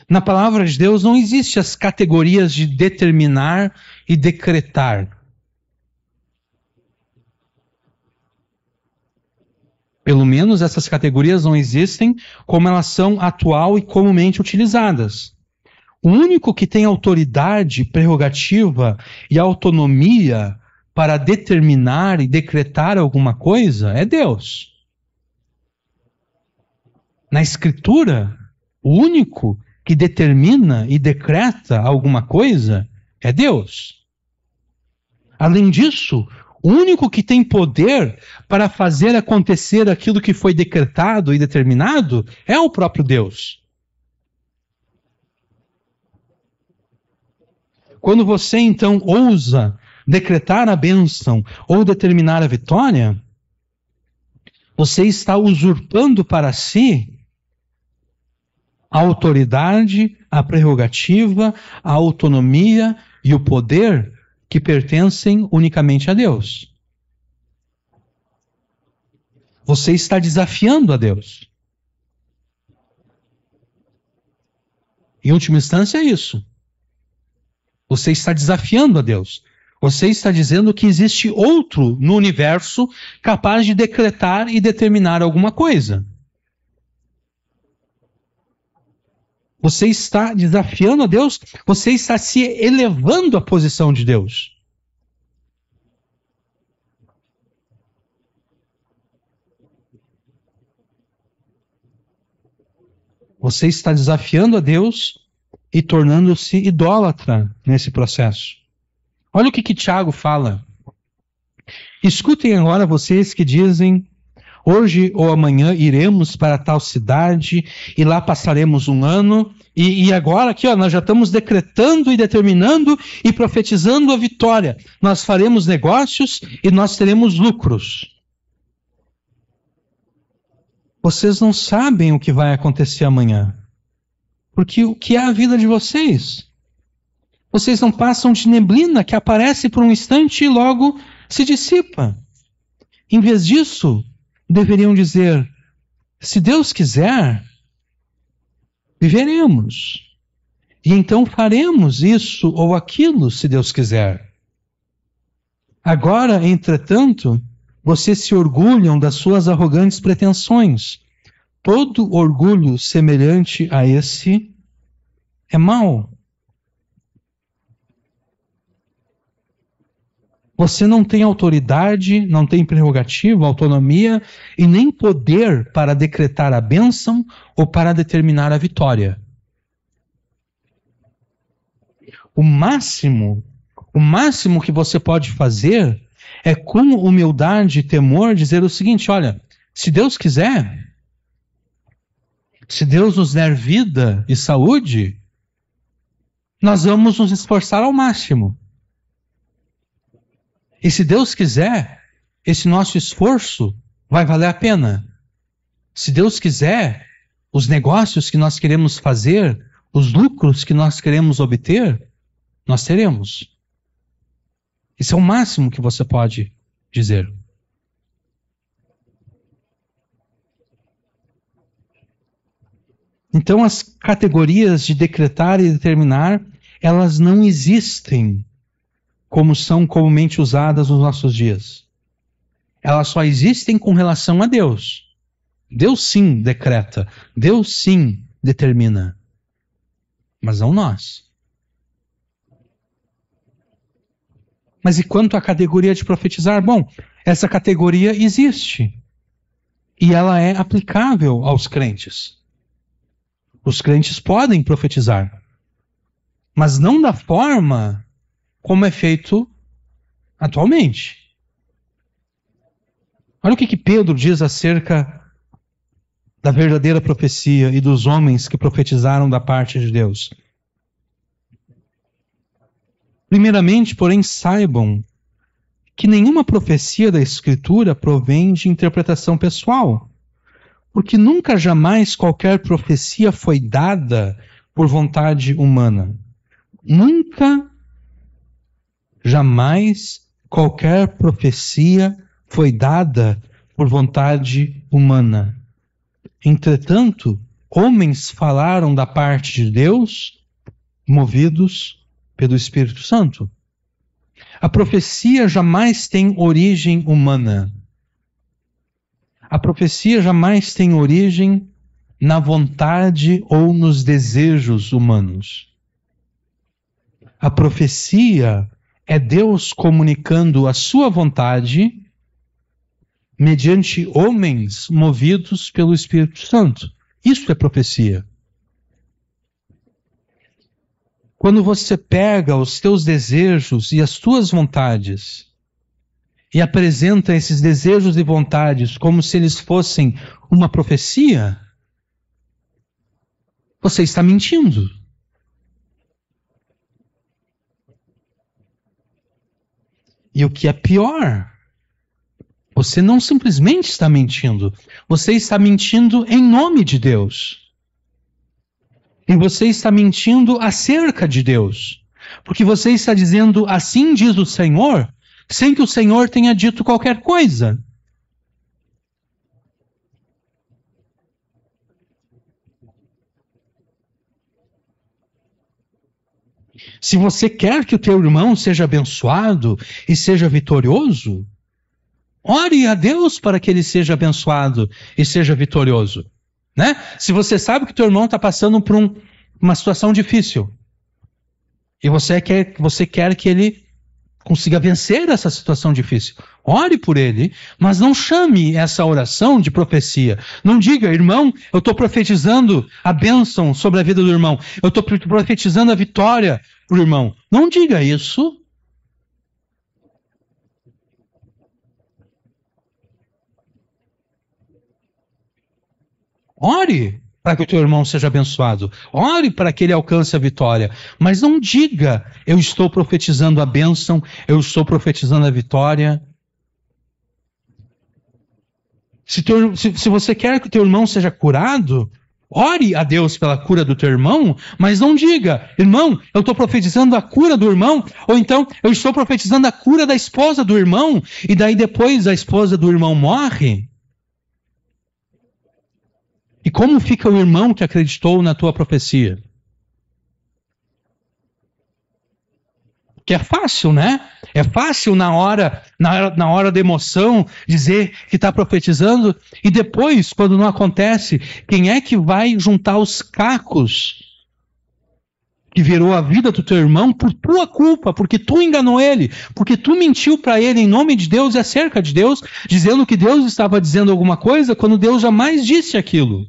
Na palavra de Deus não existe as categorias de determinar e decretar. Pelo menos essas categorias não existem como elas são atual e comumente utilizadas. O único que tem autoridade, prerrogativa e autonomia para determinar e decretar alguma coisa é Deus. Na Escritura, o único que determina e decreta alguma coisa é Deus. Além disso, o único que tem poder para fazer acontecer aquilo que foi decretado e determinado é o próprio Deus. Quando você então ousa decretar a bênção ou determinar a vitória, você está usurpando para si a autoridade, a prerrogativa, a autonomia e o poder que pertencem unicamente a Deus. Você está desafiando a Deus. Em última instância é isso. Você está desafiando a Deus. Você está dizendo que existe outro no universo capaz de decretar e determinar alguma coisa. Você está desafiando a Deus, você está se elevando à posição de Deus. Você está desafiando a Deus e tornando-se idólatra nesse processo. Olha o que Tiago fala. Escutem agora vocês que dizem: hoje ou amanhã iremos para tal cidade e lá passaremos um ano. E agora aqui, nós já estamos decretando e determinando e profetizando a vitória. Nós faremos negócios e nós teremos lucros. Vocês não sabem o que vai acontecer amanhã. Porque o que é a vida de vocês? Vocês não passam de neblina que aparece por um instante e logo se dissipa. Em vez disso, deveriam dizer: se Deus quiser, viveremos. E então faremos isso ou aquilo, se Deus quiser. Agora, entretanto, vocês se orgulham das suas arrogantes pretensões. Todo orgulho semelhante a esse é mau. Você não tem autoridade, não tem prerrogativa, autonomia e nem poder para decretar a bênção ou para determinar a vitória. O máximo que você pode fazer é, com humildade e temor, dizer o seguinte: olha, se Deus quiser, se Deus nos der vida e saúde, nós vamos nos esforçar ao máximo. E se Deus quiser, esse nosso esforço vai valer a pena. Se Deus quiser, os negócios que nós queremos fazer, os lucros que nós queremos obter, nós teremos. Isso é o máximo que você pode dizer. Então, as categorias de decretar e determinar, elas não existem como são comumente usadas nos nossos dias. Elas só existem com relação a Deus. Deus sim decreta, Deus sim determina, mas não nós. Mas e quanto à categoria de profetizar? Bom, essa categoria existe e ela é aplicável aos crentes. Os crentes podem profetizar, mas não da forma como é feito atualmente. Olha o que Pedro diz acerca da verdadeira profecia e dos homens que profetizaram da parte de Deus. Primeiramente, porém, saibam que nenhuma profecia da Escritura provém de interpretação pessoal, porque nunca jamais qualquer profecia foi dada por vontade humana. Nunca jamais qualquer profecia foi dada por vontade humana. Entretanto, homens falaram da parte de Deus, movidos pelo Espírito Santo. A profecia jamais tem origem humana. A profecia jamais tem origem na vontade ou nos desejos humanos. A profecia é Deus comunicando a sua vontade mediante homens movidos pelo Espírito Santo. Isso é profecia. Quando você pega os teus desejos e as tuas vontades e apresenta esses desejos e vontades como se eles fossem uma profecia, você está mentindo. E o que é pior, você não simplesmente está mentindo, você está mentindo em nome de Deus. E você está mentindo acerca de Deus. Porque você está dizendo, assim diz o Senhor, sem que o Senhor tenha dito qualquer coisa. Se você quer que o teu irmão seja abençoado e seja vitorioso, ore a Deus para que ele seja abençoado e seja vitorioso. Né? Se você sabe que teu irmão está passando por uma situação difícil e você quer que ele consiga vencer essa situação difícil, ore por ele, mas não chame essa oração de profecia. Não diga, irmão, eu estou profetizando a bênção sobre a vida do irmão, eu estou profetizando a vitória para o irmão. Não diga isso. Ore para que o teu irmão seja abençoado. Ore para que ele alcance a vitória. Mas não diga, eu estou profetizando a bênção, eu estou profetizando a vitória. Se você quer que o teu irmão seja curado, ore a Deus pela cura do teu irmão, mas não diga, irmão, eu estou profetizando a cura do irmão, ou então eu estou profetizando a cura da esposa do irmão, e daí depois a esposa do irmão morre. E como fica o irmão que acreditou na tua profecia? Que é fácil, né? É fácil na hora da emoção dizer que está profetizando e depois, quando não acontece, quem é que vai juntar os cacos que virou a vida do teu irmão por tua culpa, porque tu enganou ele, porque tu mentiu para ele em nome de Deus e acerca de Deus, dizendo que Deus estava dizendo alguma coisa quando Deus jamais disse aquilo?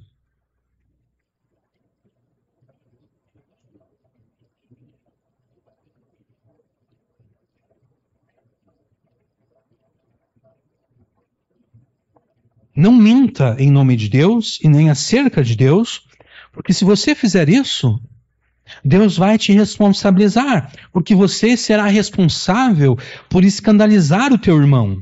Não minta em nome de Deus e nem acerca de Deus, porque se você fizer isso, Deus vai te responsabilizar, porque você será responsável por escandalizar o teu irmão.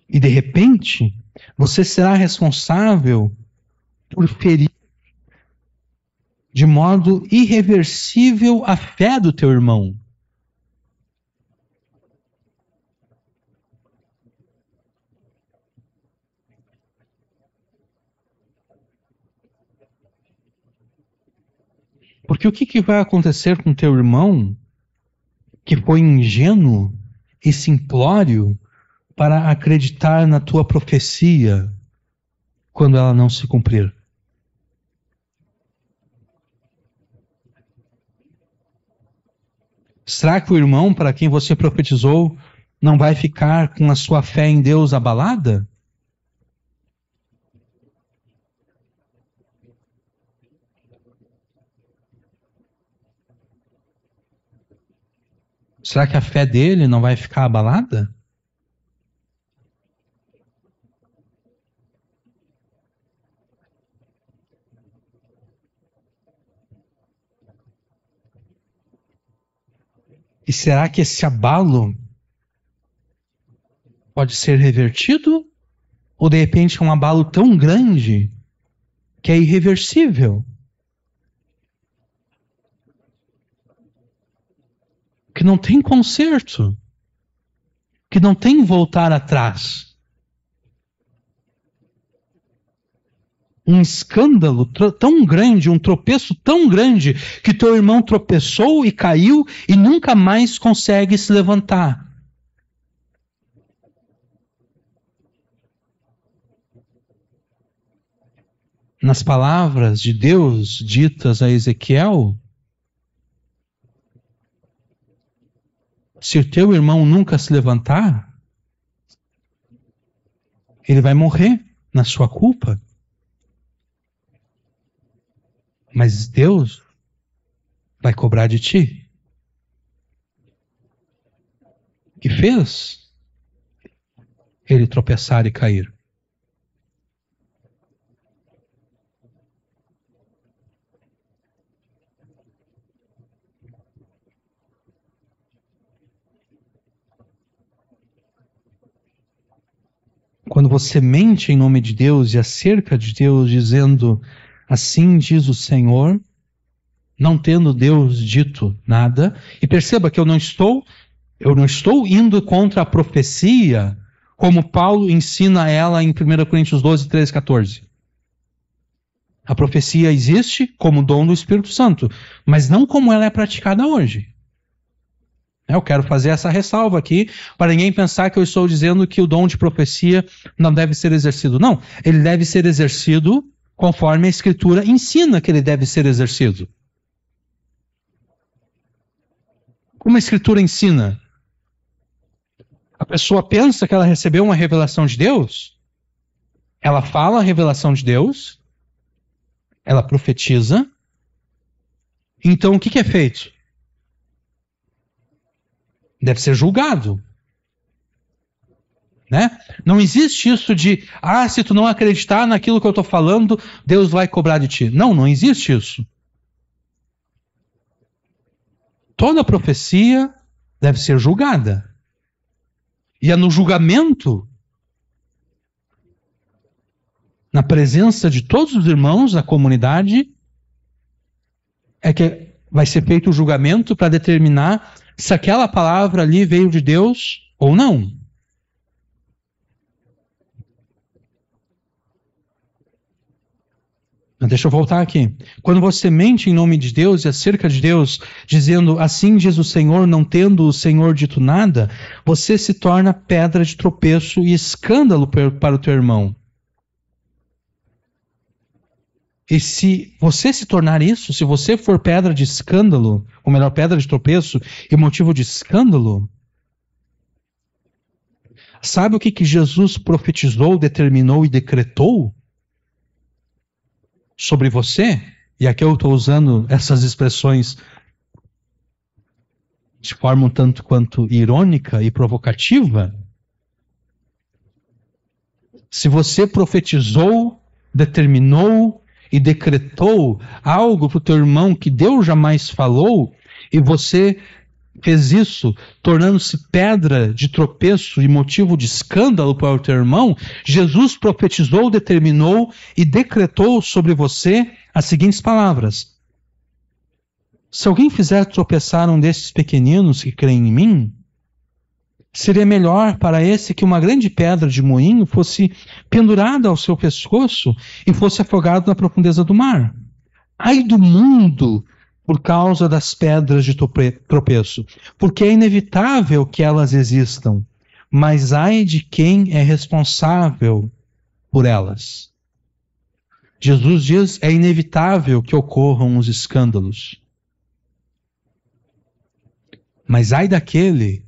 E de repente, você será responsável por ferir de modo irreversível a fé do teu irmão. Porque o que vai acontecer com teu irmão que foi ingênuo e simplório para acreditar na tua profecia quando ela não se cumprir? Será que o irmão para quem você profetizou não vai ficar com a sua fé em Deus abalada? Será que a fé dele não vai ficar abalada? E será que esse abalo pode ser revertido? Ou de repente é um abalo tão grande que é irreversível? Que não tem conserto? Que não tem voltar atrás? um escândalo tão grande, um tropeço tão grande, que teu irmão tropeçou e caiu e nunca mais consegue se levantar. Nas palavras de Deus ditas a Ezequiel, se o teu irmão nunca se levantar, ele vai morrer na sua culpa. Mas Deus vai cobrar de ti. Que fez ele tropeçar e cair. Quando você mente em nome de Deus e acerca de Deus, dizendo, assim diz o Senhor, não tendo Deus dito nada, e perceba que eu não estou indo contra a profecia, como Paulo ensina ela em 1 Coríntios 12, 13, 14. A profecia existe como dom do Espírito Santo, mas não como ela é praticada hoje. Eu quero fazer essa ressalva aqui, para ninguém pensar que eu estou dizendo que o dom de profecia não deve ser exercido. Não, ele deve ser exercido conforme a Escritura ensina que ele deve ser exercido. Como a Escritura ensina? A pessoa pensa que ela recebeu uma revelação de Deus, ela fala a revelação de Deus, ela profetiza, então o que é feito? Deve ser julgado. Né? Não existe isso de, se tu não acreditar naquilo que eu estou falando, Deus vai cobrar de ti. Não, não existe isso. Toda profecia deve ser julgada. E é no julgamento, na presença de todos os irmãos da comunidade, é que vai ser feito o julgamento para determinar se aquela palavra ali veio de Deus ou não. Mas deixa eu voltar aqui. Quando você mente em nome de Deus e acerca de Deus, dizendo, assim diz o Senhor, não tendo o Senhor dito nada, você se torna pedra de tropeço e escândalo para o teu irmão. E se você se tornar isso, se você for pedra de escândalo, ou melhor, pedra de tropeço e motivo de escândalo, sabe o que Jesus profetizou, determinou e decretou sobre você? E aqui eu estou usando essas expressões de forma um tanto quanto irônica e provocativa. Se você profetizou, determinou e decretou algo para o teu irmão que Deus jamais falou, e você fez isso, tornando-se pedra de tropeço e motivo de escândalo para o teu irmão, Jesus profetizou, determinou e decretou sobre você as seguintes palavras: se alguém fizer tropeçar um desses pequeninos que creem em mim, seria melhor para esse que uma grande pedra de moinho fosse pendurada ao seu pescoço e fosse afogado na profundeza do mar. Ai do mundo por causa das pedras de tropeço, porque é inevitável que elas existam, mas ai de quem é responsável por elas. Jesus diz, é inevitável que ocorram os escândalos, mas ai daquele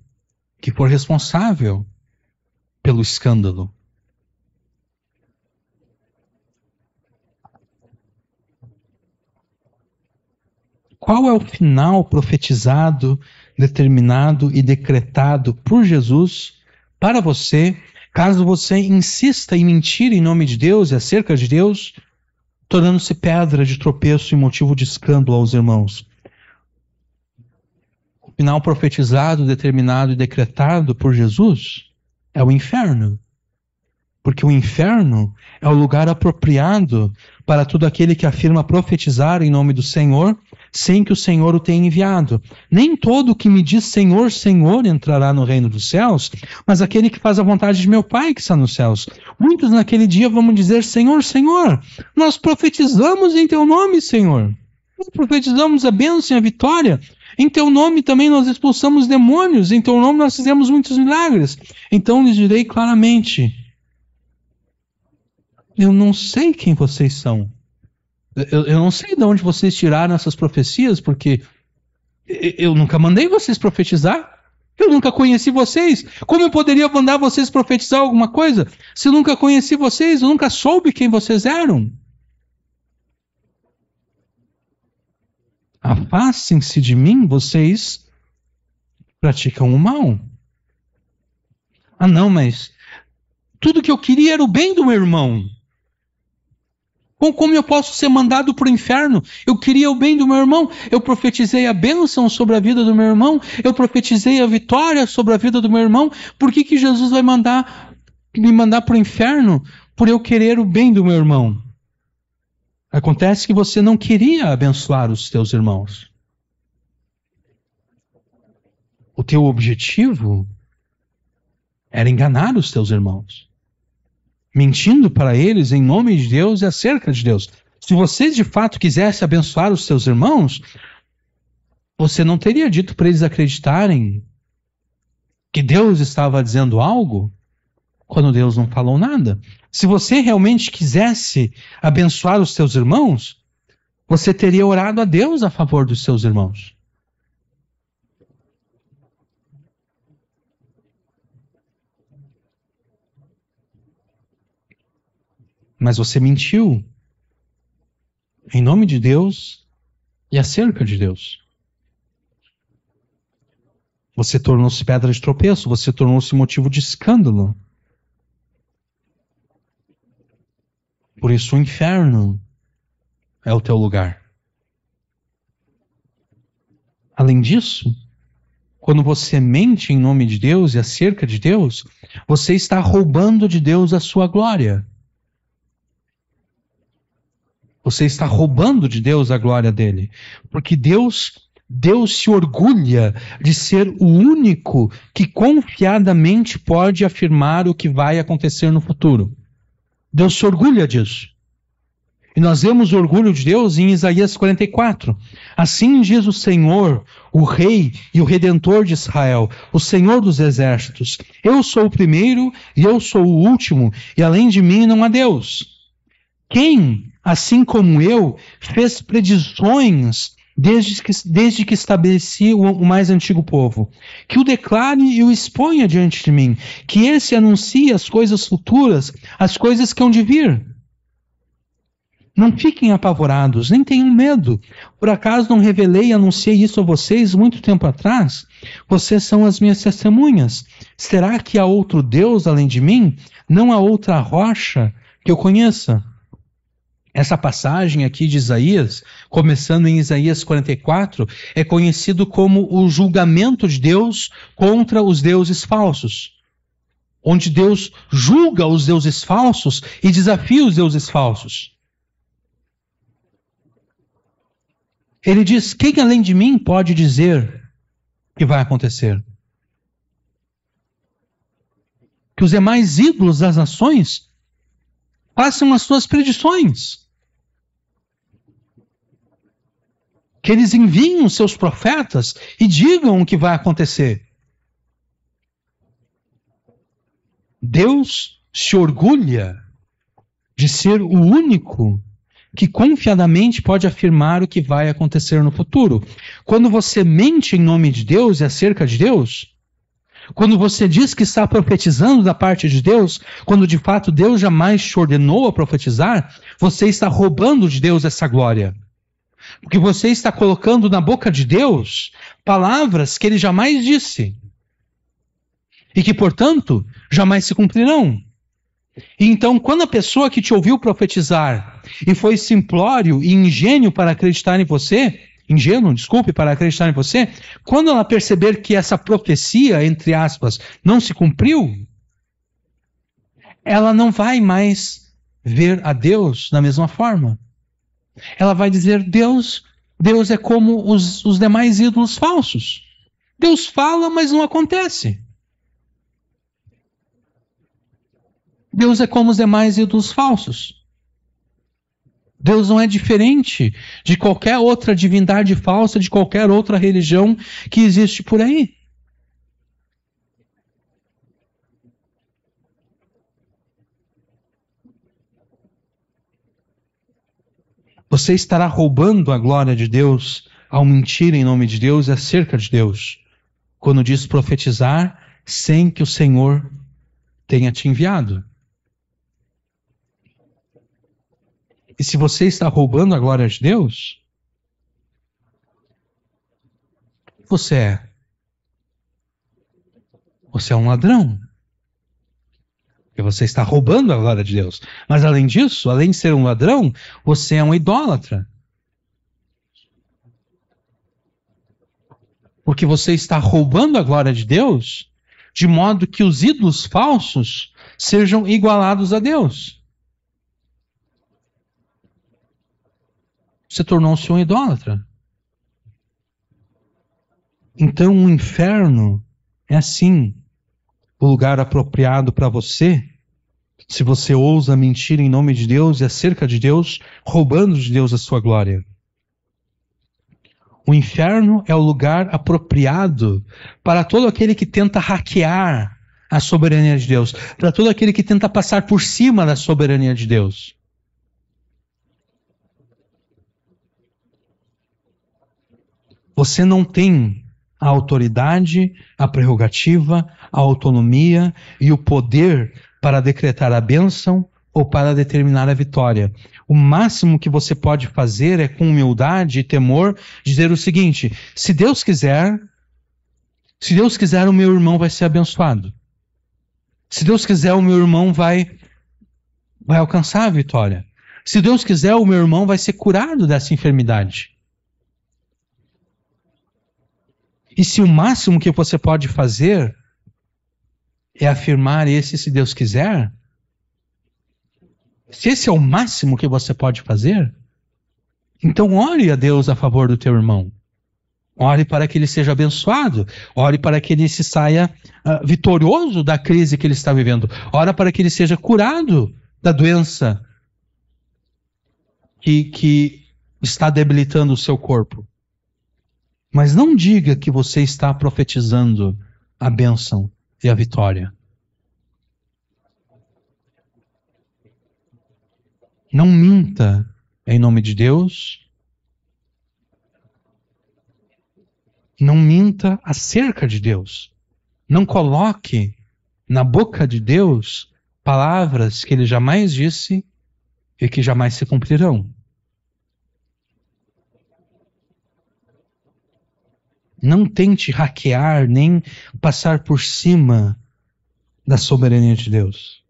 que for responsável pelo escândalo. Qual é o final profetizado, determinado e decretado por Jesus para você, caso você insista em mentir em nome de Deus e acerca de Deus, tornando-se pedra de tropeço e motivo de escândalo aos irmãos? O final profetizado, determinado e decretado por Jesus é o inferno. Porque o inferno é o lugar apropriado para todo aquele que afirma profetizar em nome do Senhor, sem que o Senhor o tenha enviado. Nem todo que me diz Senhor, Senhor entrará no reino dos céus, mas aquele que faz a vontade de meu Pai que está nos céus. Muitos naquele dia vão dizer, Senhor, Senhor, nós profetizamos em teu nome, Senhor. Nós profetizamos a bênção e a vitória. Em teu nome também nós expulsamos demônios. Em teu nome nós fizemos muitos milagres. Então lhes direi claramente, eu não sei quem vocês são. Eu não sei de onde vocês tiraram essas profecias, porque eu nunca mandei vocês profetizar. Eu nunca conheci vocês. Como eu poderia mandar vocês profetizar alguma coisa se eu nunca conheci vocês? Eu nunca soube quem vocês eram. Afastem-se de mim, vocês praticam o mal. Ah, não, mas tudo que eu queria era o bem do meu irmão. Como eu posso ser mandado para o inferno? Eu queria o bem do meu irmão. Eu profetizei a bênção sobre a vida do meu irmão. Eu profetizei a vitória sobre a vida do meu irmão. Por que Jesus vai me mandar para o inferno por eu querer o bem do meu irmão? Acontece que você não queria abençoar os teus irmãos. O teu objetivo era enganar os teus irmãos, mentindo para eles em nome de Deus e acerca de Deus. Se você de fato quisesse abençoar os seus irmãos, você não teria dito para eles acreditarem que Deus estava dizendo algo quando Deus não falou nada. Se você realmente quisesse abençoar os seus irmãos, você teria orado a Deus a favor dos seus irmãos. Mas você mentiu em nome de Deus e acerca de Deus. Você tornou-se pedra de tropeço, você tornou-se motivo de escândalo. Por isso o inferno é o teu lugar. Além disso, quando você mente em nome de Deus e acerca de Deus, você está roubando de Deus a sua glória. Você está roubando de Deus a glória dele. Porque Deus se orgulha de ser o único que confiadamente pode afirmar o que vai acontecer no futuro. Deus se orgulha disso. E nós vemos o orgulho de Deus em Isaías 44. Assim diz o Senhor, o Rei e o Redentor de Israel, o Senhor dos Exércitos. Eu sou o primeiro e eu sou o último, e além de mim não há Deus. Quem, assim como eu, fez predições desde que estabeleci o mais antigo povo? Que o declare e o exponha diante de mim, que esse anuncie as coisas futuras, as coisas que hão de vir. Não fiquem apavorados, nem tenham medo. Por acaso não revelei e anunciei isso a vocês muito tempo atrás? Vocês são as minhas testemunhas. Será que há outro Deus além de mim? Não há outra rocha que eu conheça? Essa passagem aqui de Isaías, começando em Isaías 44, é conhecido como o julgamento de Deus contra os deuses falsos. Onde Deus julga os deuses falsos e desafia os deuses falsos. Ele diz, quem além de mim pode dizer que vai acontecer? Que os demais ídolos das nações façam as suas predições. Que eles enviem os seus profetas e digam o que vai acontecer. Deus se orgulha de ser o único que confiadamente pode afirmar o que vai acontecer no futuro. Quando você mente em nome de Deus e acerca de Deus, quando você diz que está profetizando da parte de Deus, quando de fato Deus jamais te ordenou a profetizar, você está roubando de Deus essa glória. Porque você está colocando na boca de Deus palavras que ele jamais disse. E que, portanto, jamais se cumprirão. E então, quando a pessoa que te ouviu profetizar e foi simplório e ingênuo para acreditar em você, para acreditar em você, quando ela perceber que essa profecia, entre aspas, não se cumpriu, ela não vai mais ver a Deus da mesma forma. Ela vai dizer: Deus é como os demais ídolos falsos. Deus fala, mas não acontece. Deus é como os demais ídolos falsos. Deus não é diferente de qualquer outra divindade falsa, de qualquer outra religião que existe por aí. Você estará roubando a glória de Deus ao mentir em nome de Deus e acerca de Deus, quando diz profetizar sem que o Senhor tenha te enviado. E se você está roubando a glória de Deus, você é? Você é um ladrão. Porque você está roubando a glória de Deus. Mas além disso, além de ser um ladrão, você é um idólatra. Porque você está roubando a glória de Deus, de modo que os ídolos falsos sejam igualados a Deus. Você tornou-se um idólatra. Então o inferno é assim, o lugar apropriado para você, se você ousa mentir em nome de Deus e acerca de Deus, roubando de Deus a sua glória. O inferno é o lugar apropriado para todo aquele que tenta hackear a soberania de Deus, para todo aquele que tenta passar por cima da soberania de Deus. Você não tem a autoridade, a prerrogativa, a autonomia e o poder para decretar a bênção ou para determinar a vitória. O máximo que você pode fazer é, com humildade e temor, dizer o seguinte: se Deus quiser, o meu irmão vai ser abençoado. Se Deus quiser, o meu irmão vai alcançar a vitória. Se Deus quiser, o meu irmão vai ser curado dessa enfermidade. E se o máximo que você pode fazer é afirmar esse se Deus quiser, se esse é o máximo que você pode fazer, então ore a Deus a favor do teu irmão. Ore para que ele seja abençoado. Ore para que ele se saia vitorioso da crise que ele está vivendo. Ore para que ele seja curado da doença que está debilitando o seu corpo. Mas não diga que você está profetizando a bênção e a vitória. Não minta em nome de Deus. Não minta acerca de Deus. Não coloque na boca de Deus palavras que ele jamais disse e que jamais se cumprirão. Não tente hackear nem passar por cima da soberania de Deus.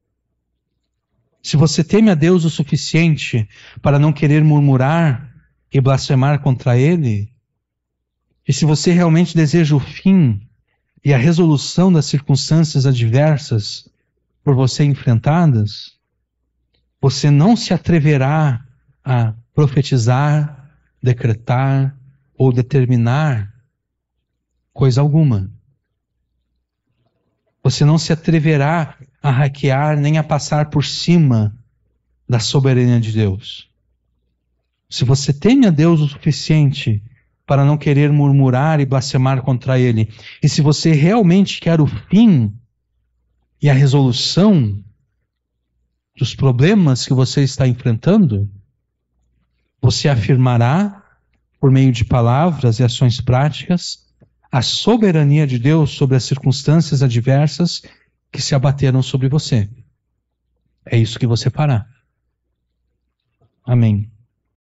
Se você teme a Deus o suficiente para não querer murmurar e blasfemar contra Ele, e se você realmente deseja o fim e a resolução das circunstâncias adversas por você enfrentadas, você não se atreverá a profetizar, decretar ou determinar coisa alguma. Você não se atreverá a hackear nem a passar por cima da soberania de Deus. Se você teme a Deus o suficiente para não querer murmurar e blasfemar contra Ele, e se você realmente quer o fim e a resolução dos problemas que você está enfrentando, você afirmará, por meio de palavras e ações práticas, a soberania de Deus sobre as circunstâncias adversas que se abateram sobre você. É isso que você fará. Amém.